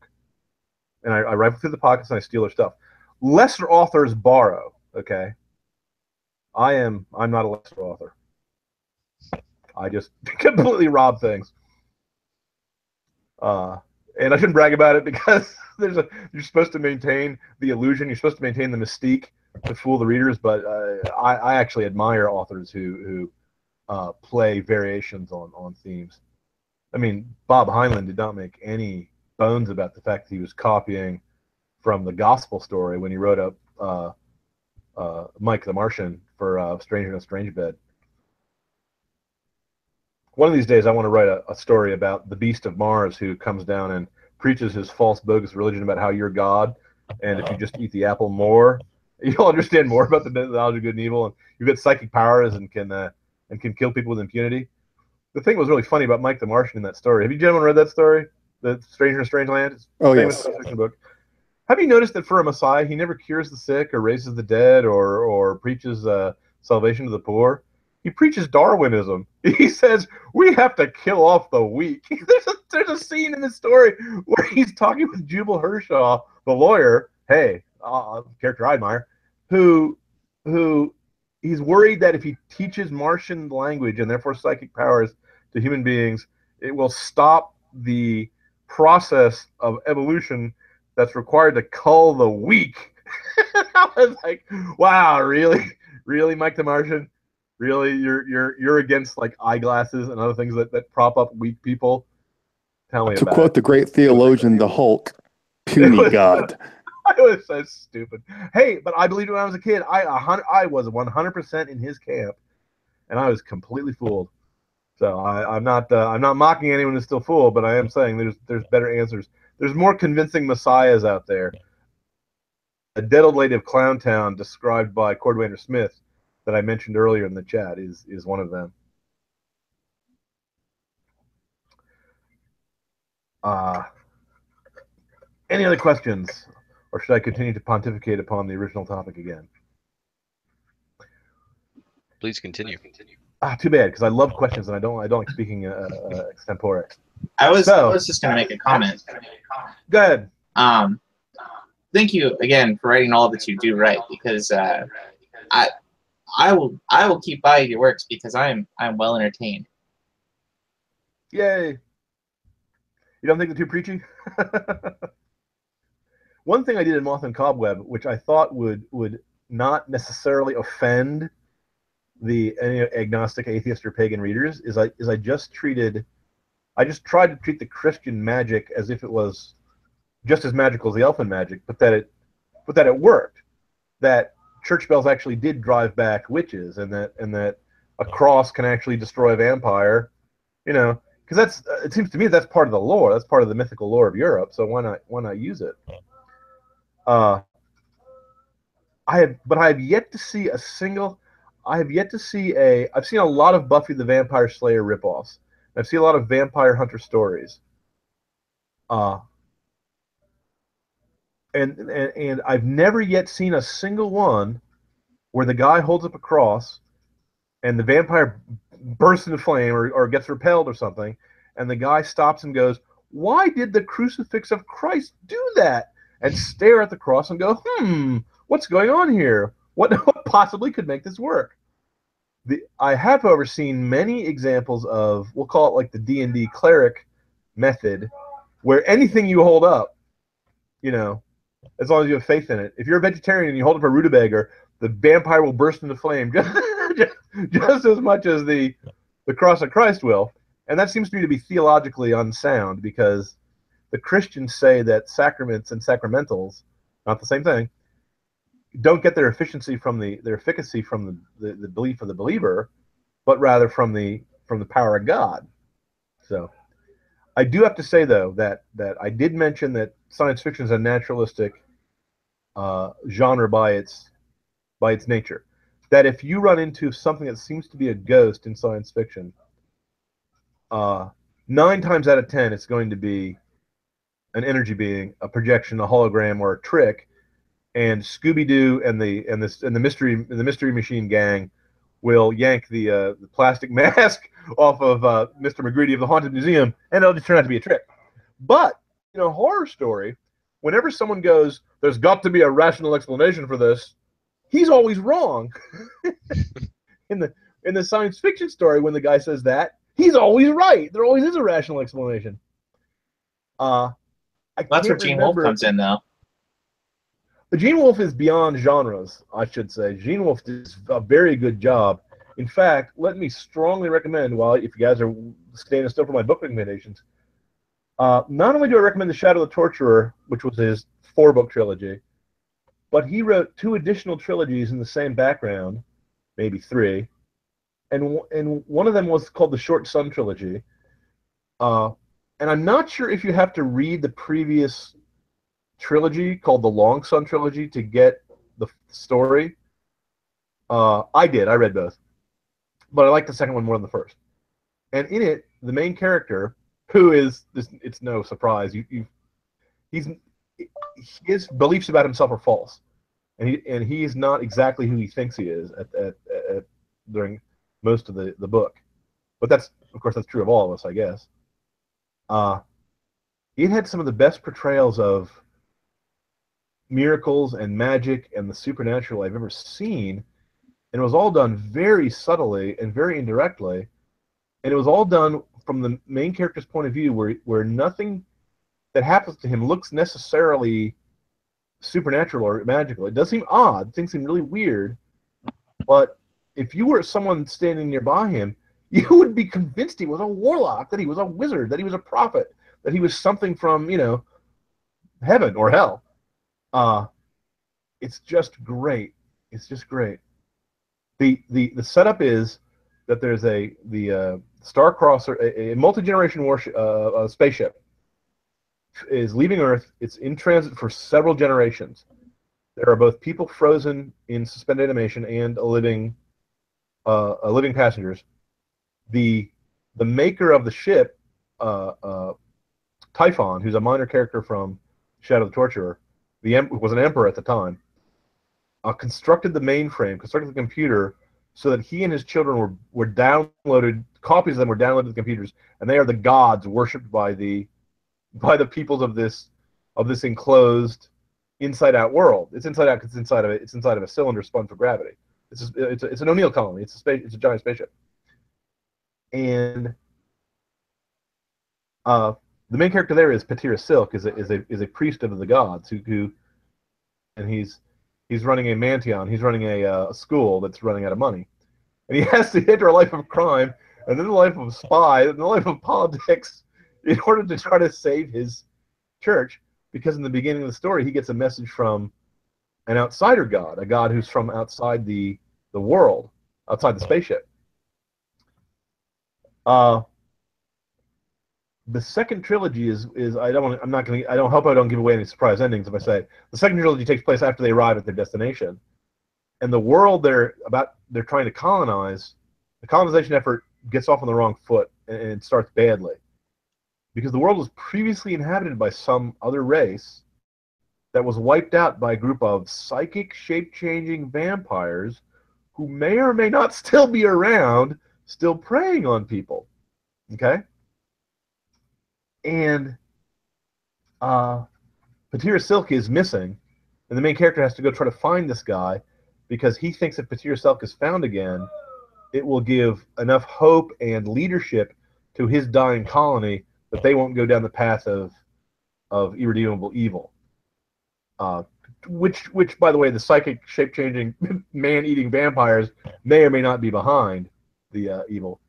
And I rifle through the pockets and I steal their stuff. Lesser authors borrow. Okay. I'm not a lesser author. I just completely rob things. And I shouldn't brag about it because you're supposed to maintain the illusion. You're supposed to maintain the mystique to fool the readers. But I actually admire authors who play variations on themes. I mean, Bob Heinlein did not make any bones about the fact that he was copying from the gospel story when he wrote up Mike the Martian for Stranger in a Strange Bed. One of these days, I want to write a story about the beast of Mars who comes down and preaches his false, bogus religion about how you're God, and if you just eat the apple more, you'll understand more about the knowledge of good and evil, and you get psychic powers and can kill people with impunity. The thing that was really funny about Mike the Martian in that story. Have you gentlemen read that story? The Stranger in a Strange Land? It's a famous science fiction book. Have you noticed that for a Messiah, he never cures the sick or raises the dead or preaches salvation to the poor? He preaches Darwinism. He says we have to kill off the weak. There's a scene in this story where he's talking with Jubal Hershaw, the lawyer. Hey, character I admire, who he's worried that if he teaches Martian language and therefore psychic powers to human beings, it will stop the process of evolution that's required to cull the weak. I was like, wow, really, Mike the Martian? Really, you're against like eyeglasses and other things that prop up weak people? Tell me about it. To quote the great theologian, the Hulk, puny God. I was so stupid. Hey, but I believed when I was a kid. I was 100% in his camp, and I was completely fooled. So I'm not mocking anyone who's still fooled, but I am saying there's better answers. There's more convincing messiahs out there. A dead old lady of Clowntown, described by Cordwainer Smith, that I mentioned earlier in the chat, is one of them. Any other questions, or should I continue to pontificate upon the original topic again? Please continue. Too bad, because I love questions and I don't like speaking extempore. I was just going to make a comment. Go ahead. Thank you again for writing all that you do right, because I will keep buying your works because I'm well entertained. Yay! You don't think they're too preachy? One thing I did in Moth and Cobweb, which I thought would not necessarily offend the agnostic, atheist, or pagan readers, is I just tried to treat the Christian magic as if it was just as magical as the elfin magic, but that it worked. That church bells actually did drive back witches, and that a cross can actually destroy a vampire. You know, because it seems to me that's part of the lore. That's part of the mythical lore of Europe. So why not use it? I have yet to see a single. I've seen a lot of Buffy the Vampire Slayer ripoffs. I've seen a lot of Vampire Hunter stories. And I've never yet seen a single one where the guy holds up a cross and the vampire bursts into flame or gets repelled or something, and the guy stops and goes, "Why did the crucifix of Christ do that?" and stare at the cross and go, what's going on here? What possibly could make this work? I have, however, seen many examples of, we'll call it like the D&D cleric method, where anything you hold up, as long as you have faith in it. If you're a vegetarian and you hold up a rutabaga, the vampire will burst into flame just as much as the cross of Christ will. And that seems to me to be theologically unsound, because the Christians say that sacraments and sacramentals, not the same thing, don't get their efficacy from the belief of the believer, but rather from the power of God. So I do have to say, though, that I did mention that science fiction is a naturalistic genre by its nature. That if you run into something that seems to be a ghost in science fiction, uh, 9 times out of 10, it's going to be an energy being, a projection, a hologram, or a trick. And Scooby-Doo and the mystery machine gang will yank the plastic mask off of Mr. McGreedy of the Haunted Museum, and it'll just turn out to be a trick. But in a horror story, whenever someone goes, "There's got to be a rational explanation for this," he's always wrong. in the in the science fiction story, when the guy says that, he's always right. There always is a rational explanation. I That's where can't Gene Wolfe remember. comes in, though. But Gene Wolfe is beyond genres, I should say. Gene Wolfe does a very good job. In fact, let me strongly recommend, if you guys are staying still for my book recommendations, not only do I recommend The Shadow of the Torturer, which was his 4-book trilogy, but he wrote 2 additional trilogies in the same background, maybe 3, and one of them was called the Short Sun trilogy. And I'm not sure if you have to read the previous trilogy called the Long Sun trilogy to get the story. I did. I read both, but I like the second one more than the first. And in it, the main character, who is this, it's no surprise, his beliefs about himself are false, and he is not exactly who he thinks he is at during most of the book. But that's, of course, that's true of all of us, I guess. It had some of the best portrayals of miracles and magic and the supernatural I've ever seen, and it was all done very subtly and very indirectly, and it was all done from the main character's point of view, where nothing that happens to him looks necessarily supernatural or magical. It does seem odd, things seem really weird, but if you were someone standing nearby him, you would be convinced he was a warlock, that he was a wizard, that he was a prophet, that he was something from, heaven or hell. It's just great. It's just great. The setup is that there's the Star Crosser, a multi-generation warship, spaceship, is leaving Earth. It's in transit for several generations. There are both people frozen in suspended animation and living passengers. The maker of the ship, Typhon, who's a minor character from Shadow of the Torturer, was an emperor at the time, constructed the mainframe, constructed the computer, so that he and his children were downloaded, copies of them were downloaded to the computers, and they are the gods worshipped by the peoples of this enclosed inside-out world. It's inside out because it's inside of a cylinder spun for gravity. It's an O'Neill colony. It's a giant spaceship, and the main character there is Patira Silk, is a priest of the gods who and he's running a Mantion. He's running a school that's running out of money, and he has to enter a life of crime, and then a life of spy, and a life of politics, in order to try to save his church. Because in the beginning of the story, he gets a message from an outsider god, a god who's from outside the world, outside the spaceship. The second trilogy is I hope I don't give away any surprise endings if I say the second trilogy takes place after they arrive at their destination, and the world they're trying to colonize, the colonization effort gets off on the wrong foot, and it starts badly, because the world was previously inhabited by some other race that was wiped out by a group of psychic, shape-changing vampires who may or may not still be around, still preying on people. Okay? And Patira Silk is missing, and the main character has to go try to find this guy, because he thinks if Patira Silk is found again, it will give enough hope and leadership to his dying colony that they won't go down the path of irredeemable evil. Which, by the way, the psychic, shape-changing, man-eating vampires may or may not be behind the evil,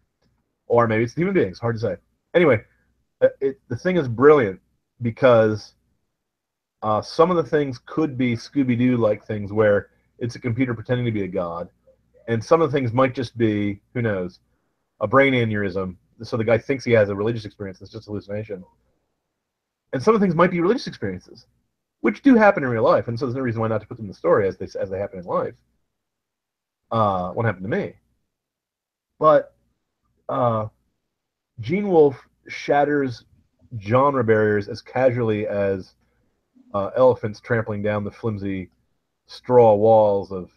or maybe it's the human beings. Hard to say. Anyway, the thing is brilliant, because some of the things could be Scooby-Doo like things where it's a computer pretending to be a god, and some of the things might just be, who knows, a brain aneurysm. So the guy thinks he has a religious experience that's just hallucination. And some of the things might be religious experiences, which do happen in real life, and so there's no reason why not to put them in the story as they happen in life. What happened to me? But Gene Wolfe shatters genre barriers as casually as elephants trampling down the flimsy straw walls of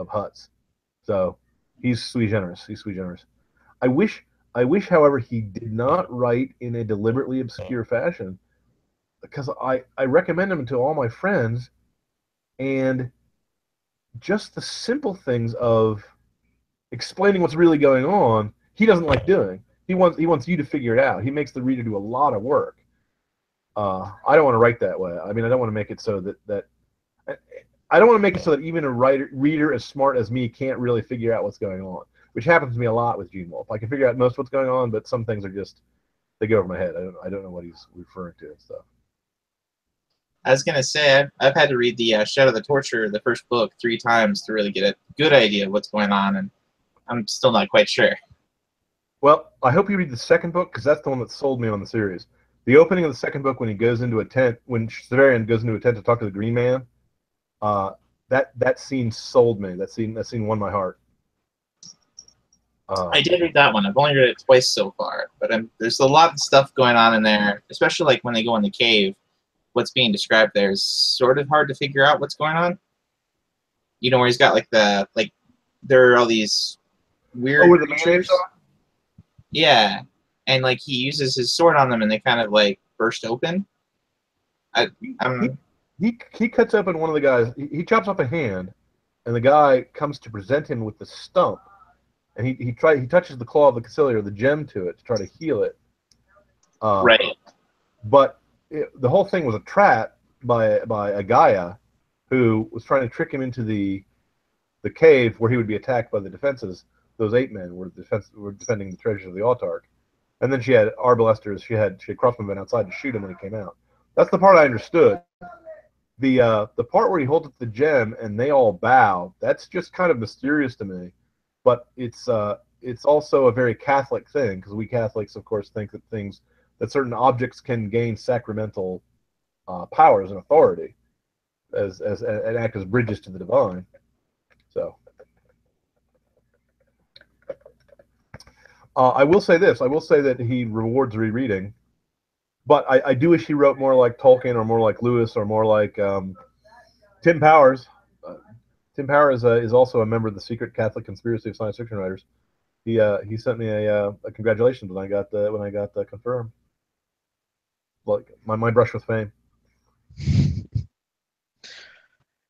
huts. So he's sui generis. He's sui generis. I wish, however, he did not write in a deliberately obscure fashion, because I recommend him to all my friends, and just the simple things of explaining what's really going on, he doesn't like doing. He wants you to figure it out. He makes the reader do a lot of work. I don't want to write that way. I mean, I don't want to make it so that I don't want to make it so that even a reader as smart as me can't really figure out what's going on, which happens to me a lot with Gene Wolfe. I can figure out most of what's going on, but some things are just, they go over my head. I don't know what he's referring to and stuff. I was gonna say I've had to read the Shadow of the Torture, the first book, 3 times to really get a good idea of what's going on, and I'm still not quite sure. Well, I hope you read the second book, because that's the one that sold me on the series. The opening of the second book, when he goes into a tent, when Severian goes into a tent to talk to the Green Man, that scene sold me. That scene won my heart. I did read that one. I've only read it twice so far, but there's a lot of stuff going on in there, especially like when they go in the cave. What's being described there is sort of hard to figure out what's going on. You know, where he's got there are all these weird creatures. Yeah, and like he uses his sword on them, and they kind of like burst open. He cuts open one of the guys. He chops off a hand, and the guy comes to present him with the stump, and he touches the claw of the conciliar, the gem, to it to try to heal it. Right. But the whole thing was a trap by a Gaia, who was trying to trick him into the cave where he would be attacked by the defenses. Those 8 men were defending the treasures of the Autarch. And then she had arbalesters, she had crossbowmen outside to shoot him when he came out. That's the part I understood. The part where he holds up the gem and they all bow, that's just kind of mysterious to me. But it's also a very Catholic thing, because we Catholics, of course, think that certain objects can gain sacramental powers and authority and act as bridges to the divine. So I will say this. I will say that he rewards rereading, but I do wish he wrote more like Tolkien, or more like Lewis, or more like Tim Powers. Tim Powers is also a member of the secret Catholic conspiracy of science fiction writers. He sent me a congratulations when I got confirmed. Like my brush with fame.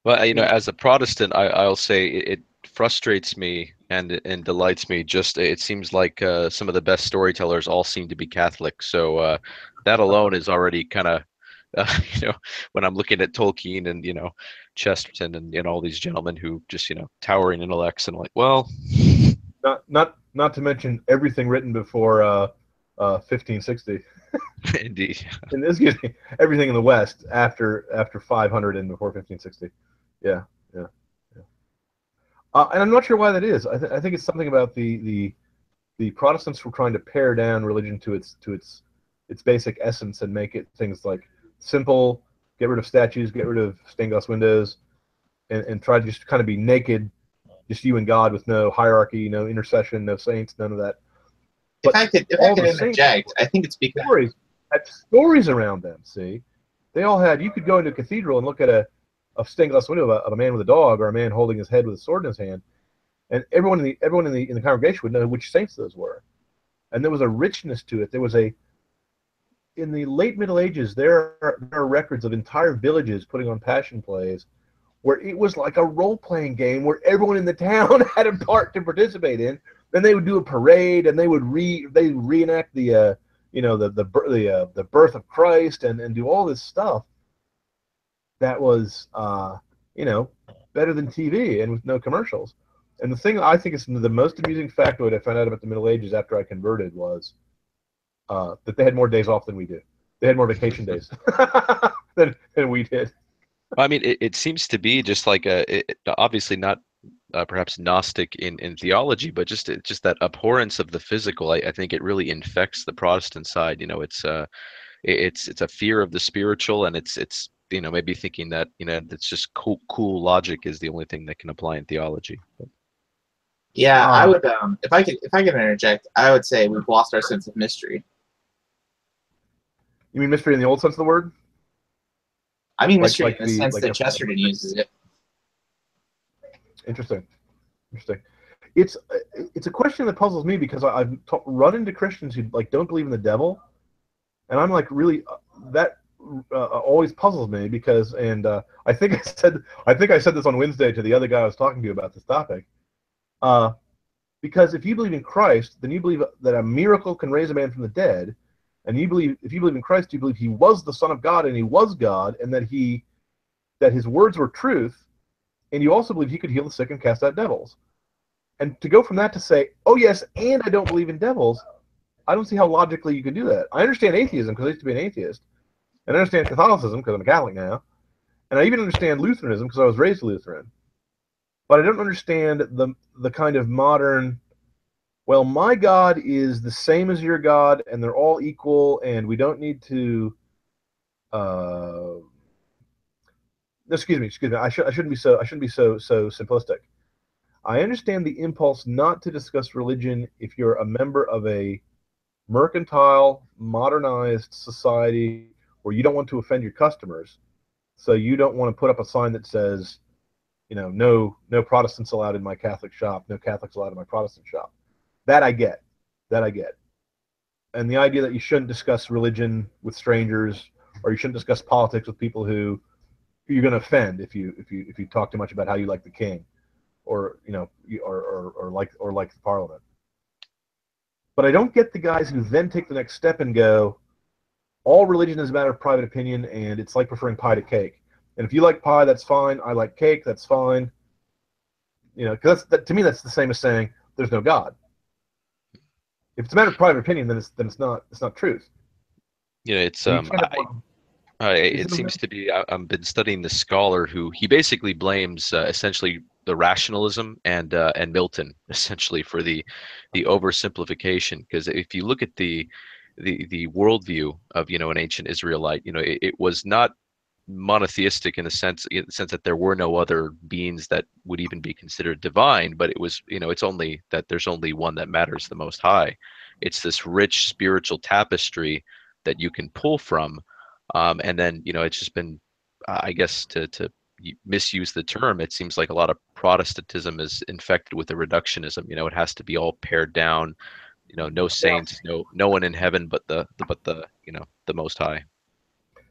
Well, you know, as a Protestant, I'll say it frustrates me and delights me. Just it seems like some of the best storytellers all seem to be Catholic, so that alone is already kind of you know, when I'm looking at Tolkien and Chesterton and all these gentlemen who just towering intellects, and I'm like, well, not to mention everything written before 1560. indeed. And excuse me, everything in the West after 500 and before 1560. Yeah. And I'm not sure why that is. I think it's something about the Protestants were trying to pare down religion to its basic essence and make it things like simple, get rid of statues, get rid of stained glass windows, and try to just kind of be naked, just you and God, with no hierarchy, no intercession, no saints, none of that. If I could interject, I think it's because stories had stories around them. See, they all had. You could go into a cathedral and look at a stained glass window of a man with a dog, or a man holding his head with a sword in his hand, and everyone in the congregation would know which saints those were. And there was a richness to it. There was in the late Middle Ages, there are records of entire villages putting on passion plays, where it was like a role-playing game where everyone in the town had a part to participate in. Then they would do a parade, and they would reenact the birth of Christ, and do all this stuff that was better than TV and with no commercials. And the thing I think is the most amusing factoid I found out about the Middle Ages after I converted was that they had more days off than we do. They had more vacation days than we did. I mean, it seems to be just like obviously not perhaps Gnostic in theology, but just that abhorrence of the physical. I think it really infects the Protestant side. It's a fear of the spiritual, and it's maybe thinking that it's just cool logic is the only thing that can apply in theology. Yeah, I would. If I could interject, I would say we've lost our sense of mystery. You mean mystery in the old sense of the word? I mean Like- mystery like in the the- sense like that a- Chesterton uses it. Interesting. It's a question that puzzles me because I've run into Christians who like don't believe in the devil, and I'm like really that always puzzles me because I think I said this on Wednesday to the other guy I was talking to about this topic. Because if you believe in Christ, then you believe that a miracle can raise a man from the dead, and if you believe in Christ, you believe he was the Son of God and he was God, and that his words were truth, and you also believe he could heal the sick and cast out devils. And to go from that to say, oh yes, and I don't believe in devils, I don't see how logically you could do that. I understand atheism because I used to be an atheist, and I understand Catholicism because I'm a Catholic now, and I even understand Lutheranism because I was raised Lutheran. But I don't understand the kind of modern, well, my God is the same as your God, and they're all equal, and we don't need to. Excuse me. I shouldn't be so simplistic. I understand the impulse not to discuss religion if you're a member of a mercantile, modernized society where you don't want to offend your customers, so you don't want to put up a sign that says, no Protestants allowed in my Catholic shop, no Catholics allowed in my Protestant shop. That I get. And the idea that you shouldn't discuss religion with strangers, or you shouldn't discuss politics with people who you're going to offend if you talk too much about how you like the king, or like the parliament. But I don't get the guys who then take the next step and go, all religion is a matter of private opinion, and it's like preferring pie to cake. And if you like pie, that's fine. I like cake, that's fine. Because to me, that's the same as saying there's no God. If it's a matter of private opinion, then it's not truth. It's And you can't have one- it seems to be. I've been studying this scholar who he basically blames essentially the rationalism and Milton essentially for the oversimplification. Because if you look at the worldview of an ancient Israelite, it was not monotheistic in the sense that there were no other beings that would even be considered divine, but it was it's only that there's only one that matters, the Most High. It's this rich spiritual tapestry that you can pull from, and then it's just been I guess to misuse the term, it seems like a lot of Protestantism is infected with a reductionism. It has to be all pared down. No saints, no one in heaven but the Most High.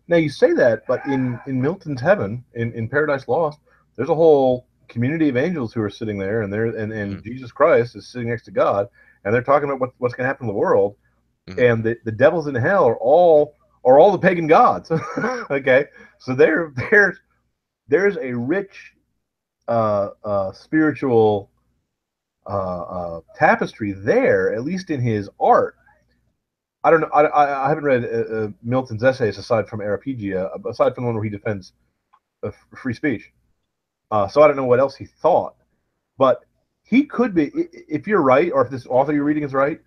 Now you say that, but in Milton's heaven, in Paradise Lost, there's a whole community of angels who are sitting there, and Jesus Christ is sitting next to God, and they're talking about what's going to happen in the world, and the devils in hell are all the pagan gods. Okay, so there's a rich spiritual tapestry there, at least in his art. I don't know. I haven't read Milton's essays aside from Arapegia, aside from the one where he defends free speech. So I don't know what else he thought, but he could be. If you're right, or if this author you're reading is right,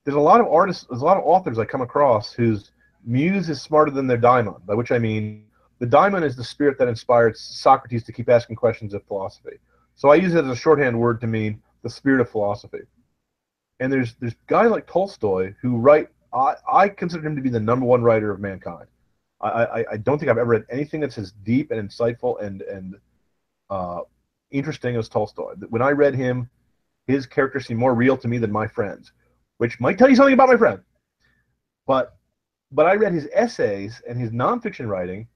there's a lot of authors I come across whose muse is smarter than their daimon. By which I mean the daimon is the spirit that inspired Socrates to keep asking questions of philosophy. So I use it as a shorthand word to mean the spirit of philosophy. And there's guys like Tolstoy who write. I consider him to be the number one writer of mankind. I don't think I've ever read anything that's as deep and insightful and interesting as Tolstoy. When I read him, his characters seemed more real to me than my friends, which might tell you something about my friend. But I read his essays and his nonfiction writing,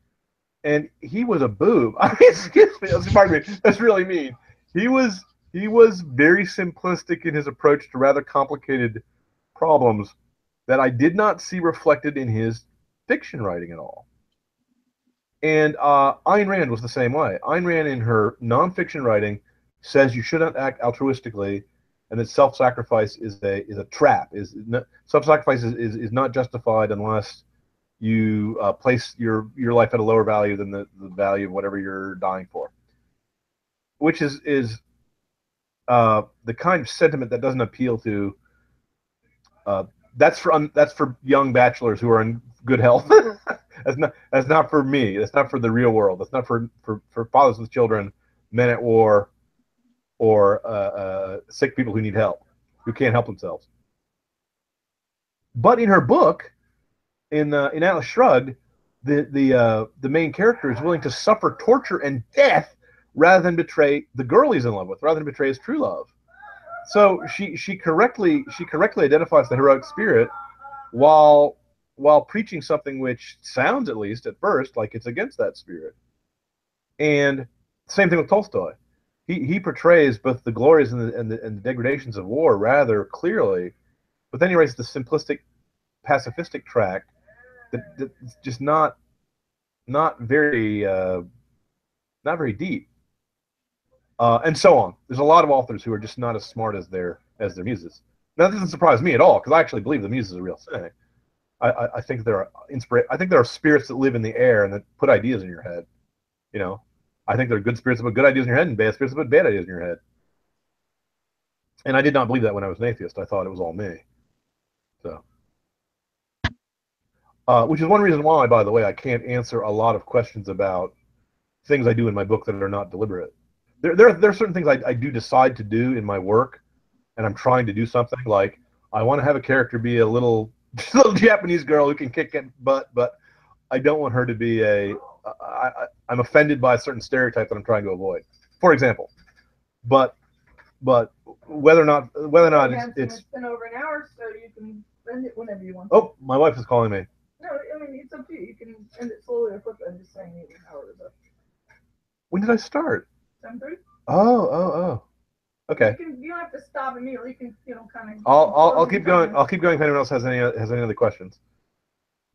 and he was a boob. I mean, excuse me, pardon me, that's really mean. He was very simplistic in his approach to rather complicated problems that I did not see reflected in his fiction writing at all. And Ayn Rand was the same way. Ayn Rand, in her nonfiction writing, says you shouldn't act altruistically, and that self-sacrifice is a trap. Self-sacrifice is not justified unless you place your life at a lower value than the value of whatever you're dying for. Which is the kind of sentiment that doesn't appeal to. That's for young bachelors who are in good health. That's not for me. That's not for the real world. That's not for fathers with children, men at war, or sick people who need help, who can't help themselves. But in her book, in Atlas Shrugged, the main character is willing to suffer torture and death rather than betray the girl he's in love with, rather than betray his true love. So she correctly identifies the heroic spirit while preaching something which sounds, at least at first, like it's against that spirit. And same thing with Tolstoy. He portrays both the glories and the degradations of war rather clearly, but then he writes the simplistic, pacifistic tract that's just not very deep, and so on. There's a lot of authors who are just not as smart as their muses. Now, that doesn't surprise me at all, because I actually believe the muse is a real thing. I think there are spirits that live in the air and that put ideas in your head. You know, I think there are good spirits that put good ideas in your head and bad spirits that put bad ideas in your head. And I did not believe that when I was an atheist. I thought it was all me. So, which is one reason why, by the way, I can't answer a lot of questions about things I do in my book that are not deliberate. There are certain things I do decide to do in my work, and I'm trying to do something like I want to have a character be a little Japanese girl who can kick butt, but I don't want her to be I'm offended by a certain stereotype that I'm trying to avoid, for example. But whether or not it's been over an hour, so you can end it whenever you want. Oh, my wife is calling me. No, I mean it's up to you. You can end it slowly or quickly. I'm just saying an hour is up. When did I start? 7:30. Oh. Okay. You don't have to stop immediately. You can kind of. I'll keep going. I'll keep going if anyone else has any other questions.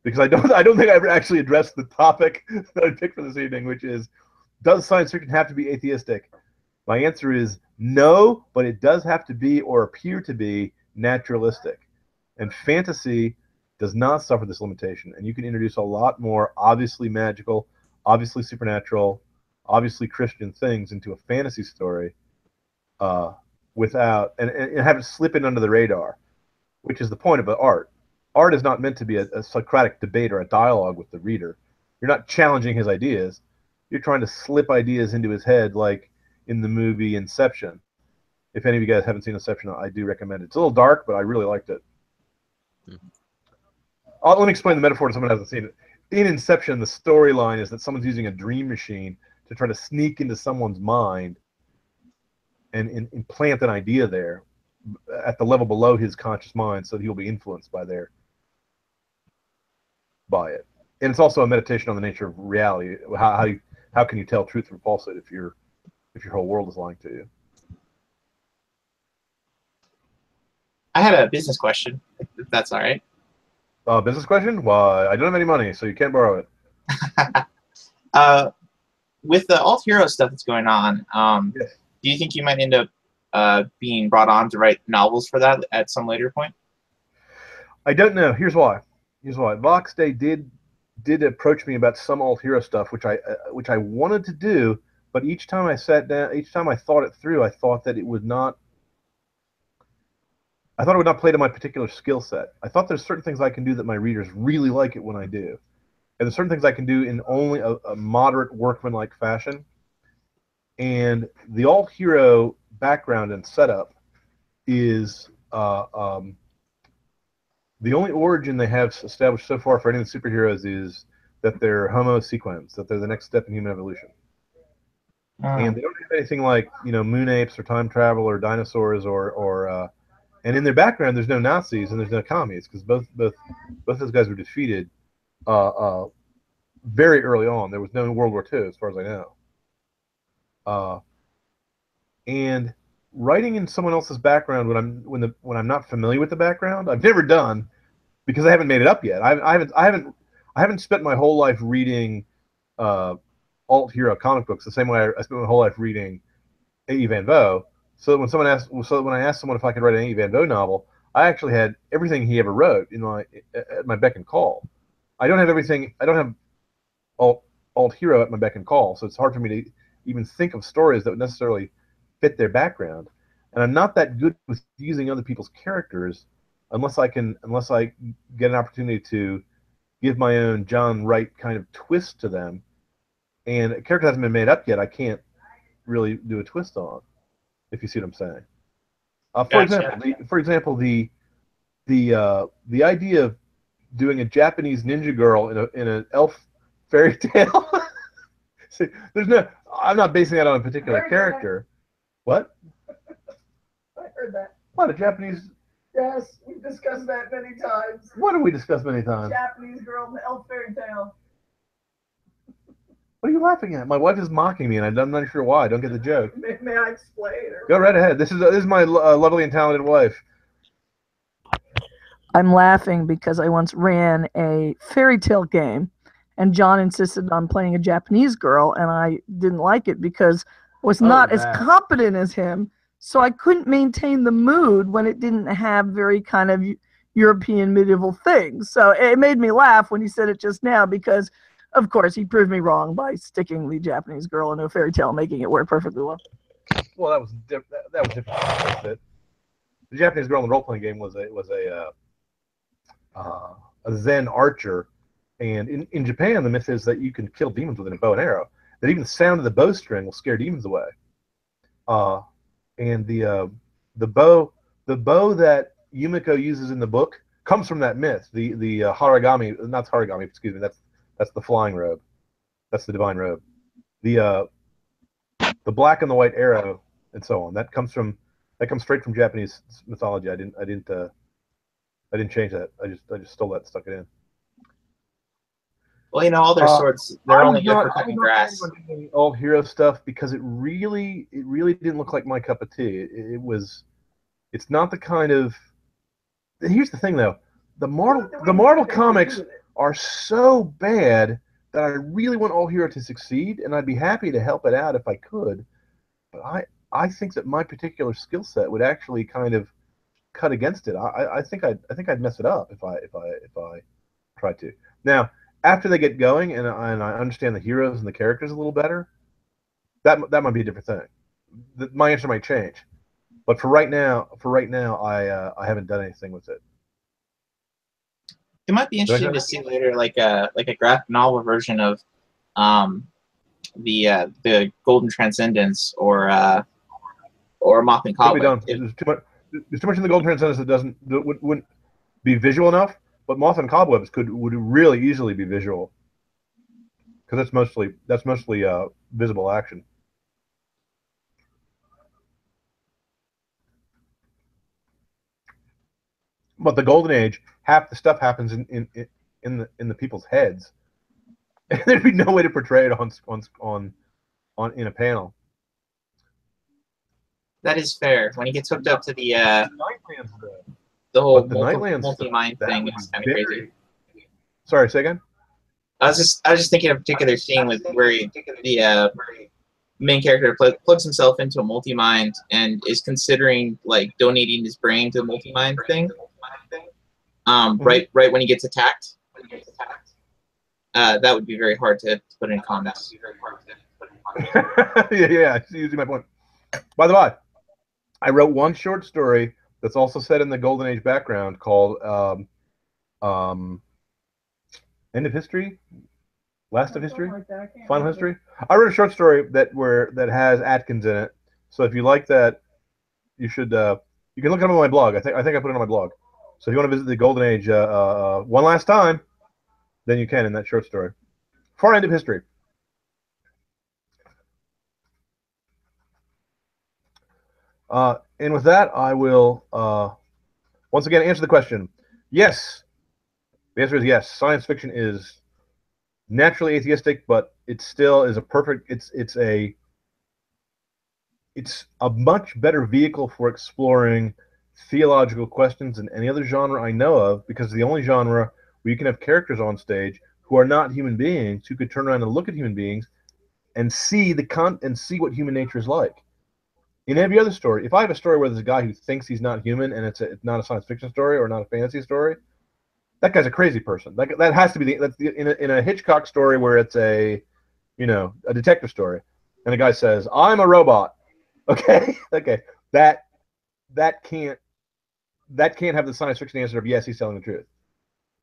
Because I don't think I ever actually addressed the topic that I picked for this evening, which is, does science fiction have to be atheistic? My answer is no, but it does have to be or appear to be naturalistic. And fantasy does not suffer this limitation. And you can introduce a lot more obviously magical, obviously supernatural, obviously Christian things into a fantasy story without and have it slip in under the radar, which is the point of art. Art is not meant to be a Socratic debate or a dialogue with the reader. You're not challenging his ideas. You're trying to slip ideas into his head, like in the movie Inception. If any of you guys haven't seen Inception, I do recommend it. It's a little dark, but I really liked it. Let me explain the metaphor to someone who hasn't seen it. In Inception, the storyline is that someone's using a dream machine to try to sneak into someone's mind and implant an idea there at the level below his conscious mind, so that he'll be influenced by it. And it's also a meditation on the nature of reality. How can you tell truth from falsehood if your whole world is lying to you? I had a business question, if that's all right. Business question? Why, I don't have any money, so you can't borrow it. With the alt hero stuff that's going on, Yes. do you think you might end up being brought on to write novels for that at some later point? I don't know. Here's why. Vox Day did approach me about some alt hero stuff, which I wanted to do, but each time I sat down, each time I thought it through, I thought that it would not. I thought it would not play to my particular skill set. I thought there's certain things I can do that my readers really like it when I do, and there's certain things I can do in only a moderate workman-like fashion. And the alt hero background and setup is the only origin they have established so far for any of the superheroes is that they're Homo sequens, that they're the next step in human evolution. And they don't have anything like, moon apes or time travel or dinosaurs or and in their background there's no Nazis and there's no commies, because both those guys were defeated very early on. There was no World War II as far as I know. And writing in someone else's background when I'm not familiar with the background, I've never done, because I haven't made it up yet. I haven't spent my whole life reading alt hero comic books the same way I spent my whole life reading A.E. Van Vogt. So when when I asked someone if I could write an A.E. Van Vogt novel, I actually had everything he ever wrote at my beck and call. I don't have everything. I don't have alt hero at my beck and call, so it's hard for me to even think of stories that would necessarily fit their background. And I'm not that good with using other people's characters unless I get an opportunity to give my own John Wright kind of twist to them. And a character hasn't been made up yet, I can't really do a twist on. if you see what I'm saying. Gotcha. For example, the idea of doing a Japanese ninja girl in an elf fairy tale. See, I'm not basing that on a particular character. What? I heard that. What, a Japanese? Yes, we've discussed that many times. What have we discussed many times? Japanese girl in the elf fairy tale. What are you laughing at? My wife is mocking me, and I'm not sure why. I don't get the joke. May I explain? Go right ahead. This is my lovely and talented wife. I'm laughing because I once ran a fairy tale game, and John insisted on playing a Japanese girl, and I didn't like it because I was not as competent as him, so I couldn't maintain the mood when it didn't have very kind of European medieval things. So it made me laugh when he said it just now because, of course, he proved me wrong by sticking the Japanese girl into a fairy tale, making it work perfectly well. Well, that was different. The Japanese girl in the role-playing game was a Zen archer, and in Japan, the myth is that you can kill demons with a bow and arrow. That even the sound of the bowstring will scare demons away. And the bow that Yumiko uses in the book comes from that myth. The haragami, not haragami, excuse me. That's the flying robe. That's the divine robe. The black and the white arrow and so on. That comes straight from Japanese mythology. I didn't change that. I just stole that and stuck it in. Well, all their swords, they're only good for cutting grass. All hero stuff because it really didn't look like my cup of tea. It's not the kind of. Here's the thing though, the Marvel comics are so bad that I really want All Hero to succeed, and I'd be happy to help it out if I could. But I think that my particular skill set would actually kind of cut against it. I think I'd mess it up if I tried to. Now, after they get going and I understand the heroes and the characters a little better, that might be a different thing. My answer might change. But for right now, I haven't done anything with it. It might be interesting to see later, like a graphic novel version of the Golden Transcendence or Moth and Cobweb. There's too much in the Golden Transcendence that wouldn't be visual enough. But Moth and Cobwebs would really easily be visual because that's mostly visible action. But the Golden Age, half the stuff happens in the people's heads, and there'd be no way to portray it on in a panel. That is fair. When he gets hooked up to the whole multi-mind thing, is kind of crazy. Sorry, say again. I was just thinking of a particular scene where the main character plugs himself into a multi-mind and is considering like donating his brain to the multi-mind thing. Right when he gets attacked. That would be very hard to put in comments. yeah, using my point. By the way, I wrote one short story that's also set in the Golden Age background called End of History, Last of History, Final History. I wrote a short story that has Atkins in it. So if you like that, you should you can look it up on my blog. I think I put it on my blog. So if you want to visit the Golden Age one last time, then you can in that short story. For End of History. And with that, I will once again answer the question. Yes. The answer is yes. Science fiction is naturally atheistic, but it still is a perfect. It's a much better vehicle for exploring theological questions than any other genre I know of, because it's the only genre where you can have characters on stage who are not human beings, who could turn around and look at human beings and see see what human nature is like. In every other story, if I have a story where there's a guy who thinks he's not human and it's not a science fiction story or not a fantasy story, that guy's a crazy person. That has to be in a Hitchcock story where it's a detective story, and the guy says, "I'm a robot." Okay, that can't have the science fiction answer of yes, he's telling the truth.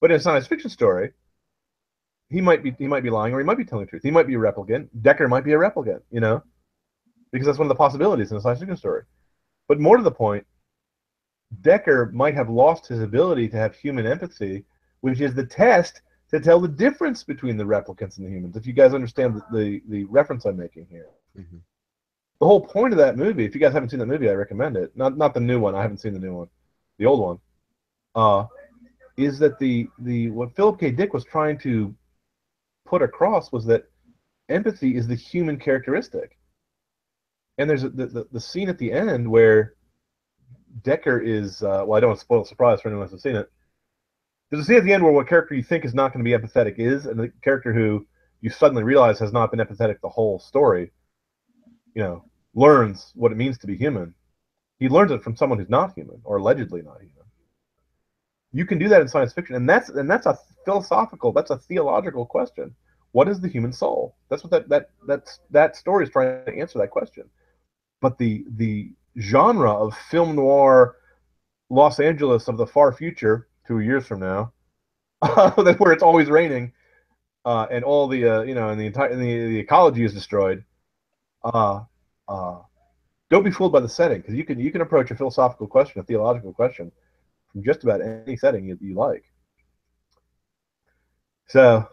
But in a science fiction story, he might be lying, or he might be telling the truth. He might be a replicant. Decker might be a replicant, because that's one of the possibilities in a science fiction story. But more to the point, Decker might have lost his ability to have human empathy, which is the test to tell the difference between the replicants and the humans. If you guys understand the reference I'm making here. Mm-hmm. The whole point of that movie, if you guys haven't seen that movie, I recommend it. Not the new one. I haven't seen the new one. The old one. Is that the what Philip K. Dick was trying to put across was that empathy is the human characteristic. And there's the scene at the end where Decker is, well, I don't want to spoil the surprise for anyone who hasn't seen it. There's a scene at the end where what character you think is not going to be empathetic is, and the character who you suddenly realize has not been empathetic the whole story, learns what it means to be human. He learns it from someone who's not human, or allegedly not human. You can do that in science fiction, and that's a philosophical, that's a theological question. What is the human soul? That's what that story is trying to answer that question. But the genre of film noir Los Angeles of the far future, 2 years from now, where it's always raining, and all the and the ecology is destroyed. Don't be fooled by the setting, because you can approach a philosophical question, a theological question, from just about any setting you like. So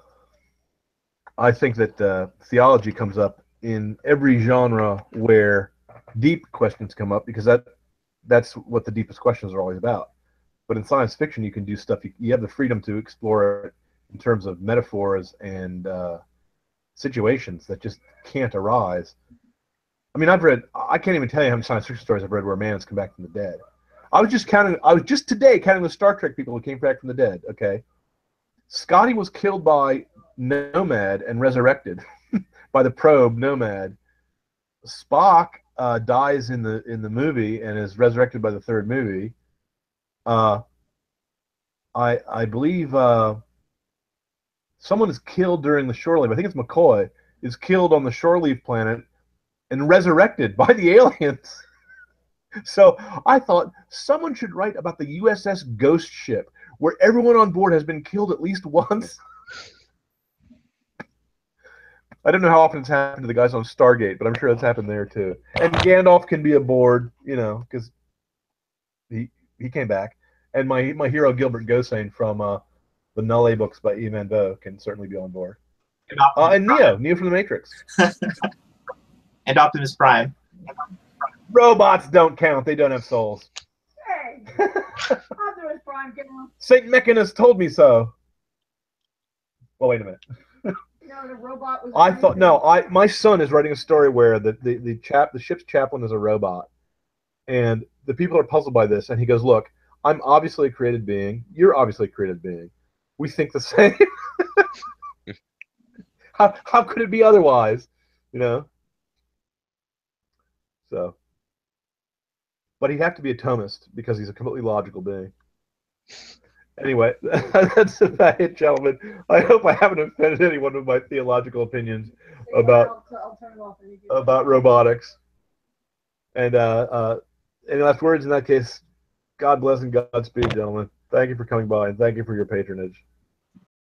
I think that theology comes up in every genre where deep questions come up, because that's what the deepest questions are always about. But in science fiction, you can do stuff. You have the freedom to explore it in terms of metaphors and situations that just can't arise. I mean, I can't even tell you how many science fiction stories I've read where a man has come back from the dead. I was just today counting the Star Trek people who came back from the dead, okay? Scotty was killed by Nomad and resurrected by the probe Nomad. Spock dies in the movie and is resurrected by the third movie. I believe someone is killed during the shore leave. I think it's McCoy is killed on the shore leave planet and resurrected by the aliens. So I thought someone should write about the USS Ghost Ship, where everyone on board has been killed at least once. I don't know how often it's happened to the guys on Stargate, but I'm sure it's happened there too. And Gandalf can be aboard, because he came back. And my hero Gilbert Gosain from the Null books by E. Van Vogt can certainly be on board. And Neo from the Matrix. And Optimus Prime. Robots don't count. They don't have souls. Hey, Optimus Prime came on. Saint Mechanus told me so. Well, wait a minute. No, the robot was. I thought my son is writing a story where the ship's chaplain is a robot, and the people are puzzled by this. And he goes, "Look, I'm obviously a created being. You're obviously a created being. We think the same. How could it be otherwise? So." But he'd have to be a Thomist because he's a completely logical being. Anyway, that's about it, gentlemen. I hope I haven't offended anyone with my theological opinions about robotics. And any last words in that case? God bless and Godspeed, gentlemen. Thank you for coming by, and thank you for your patronage.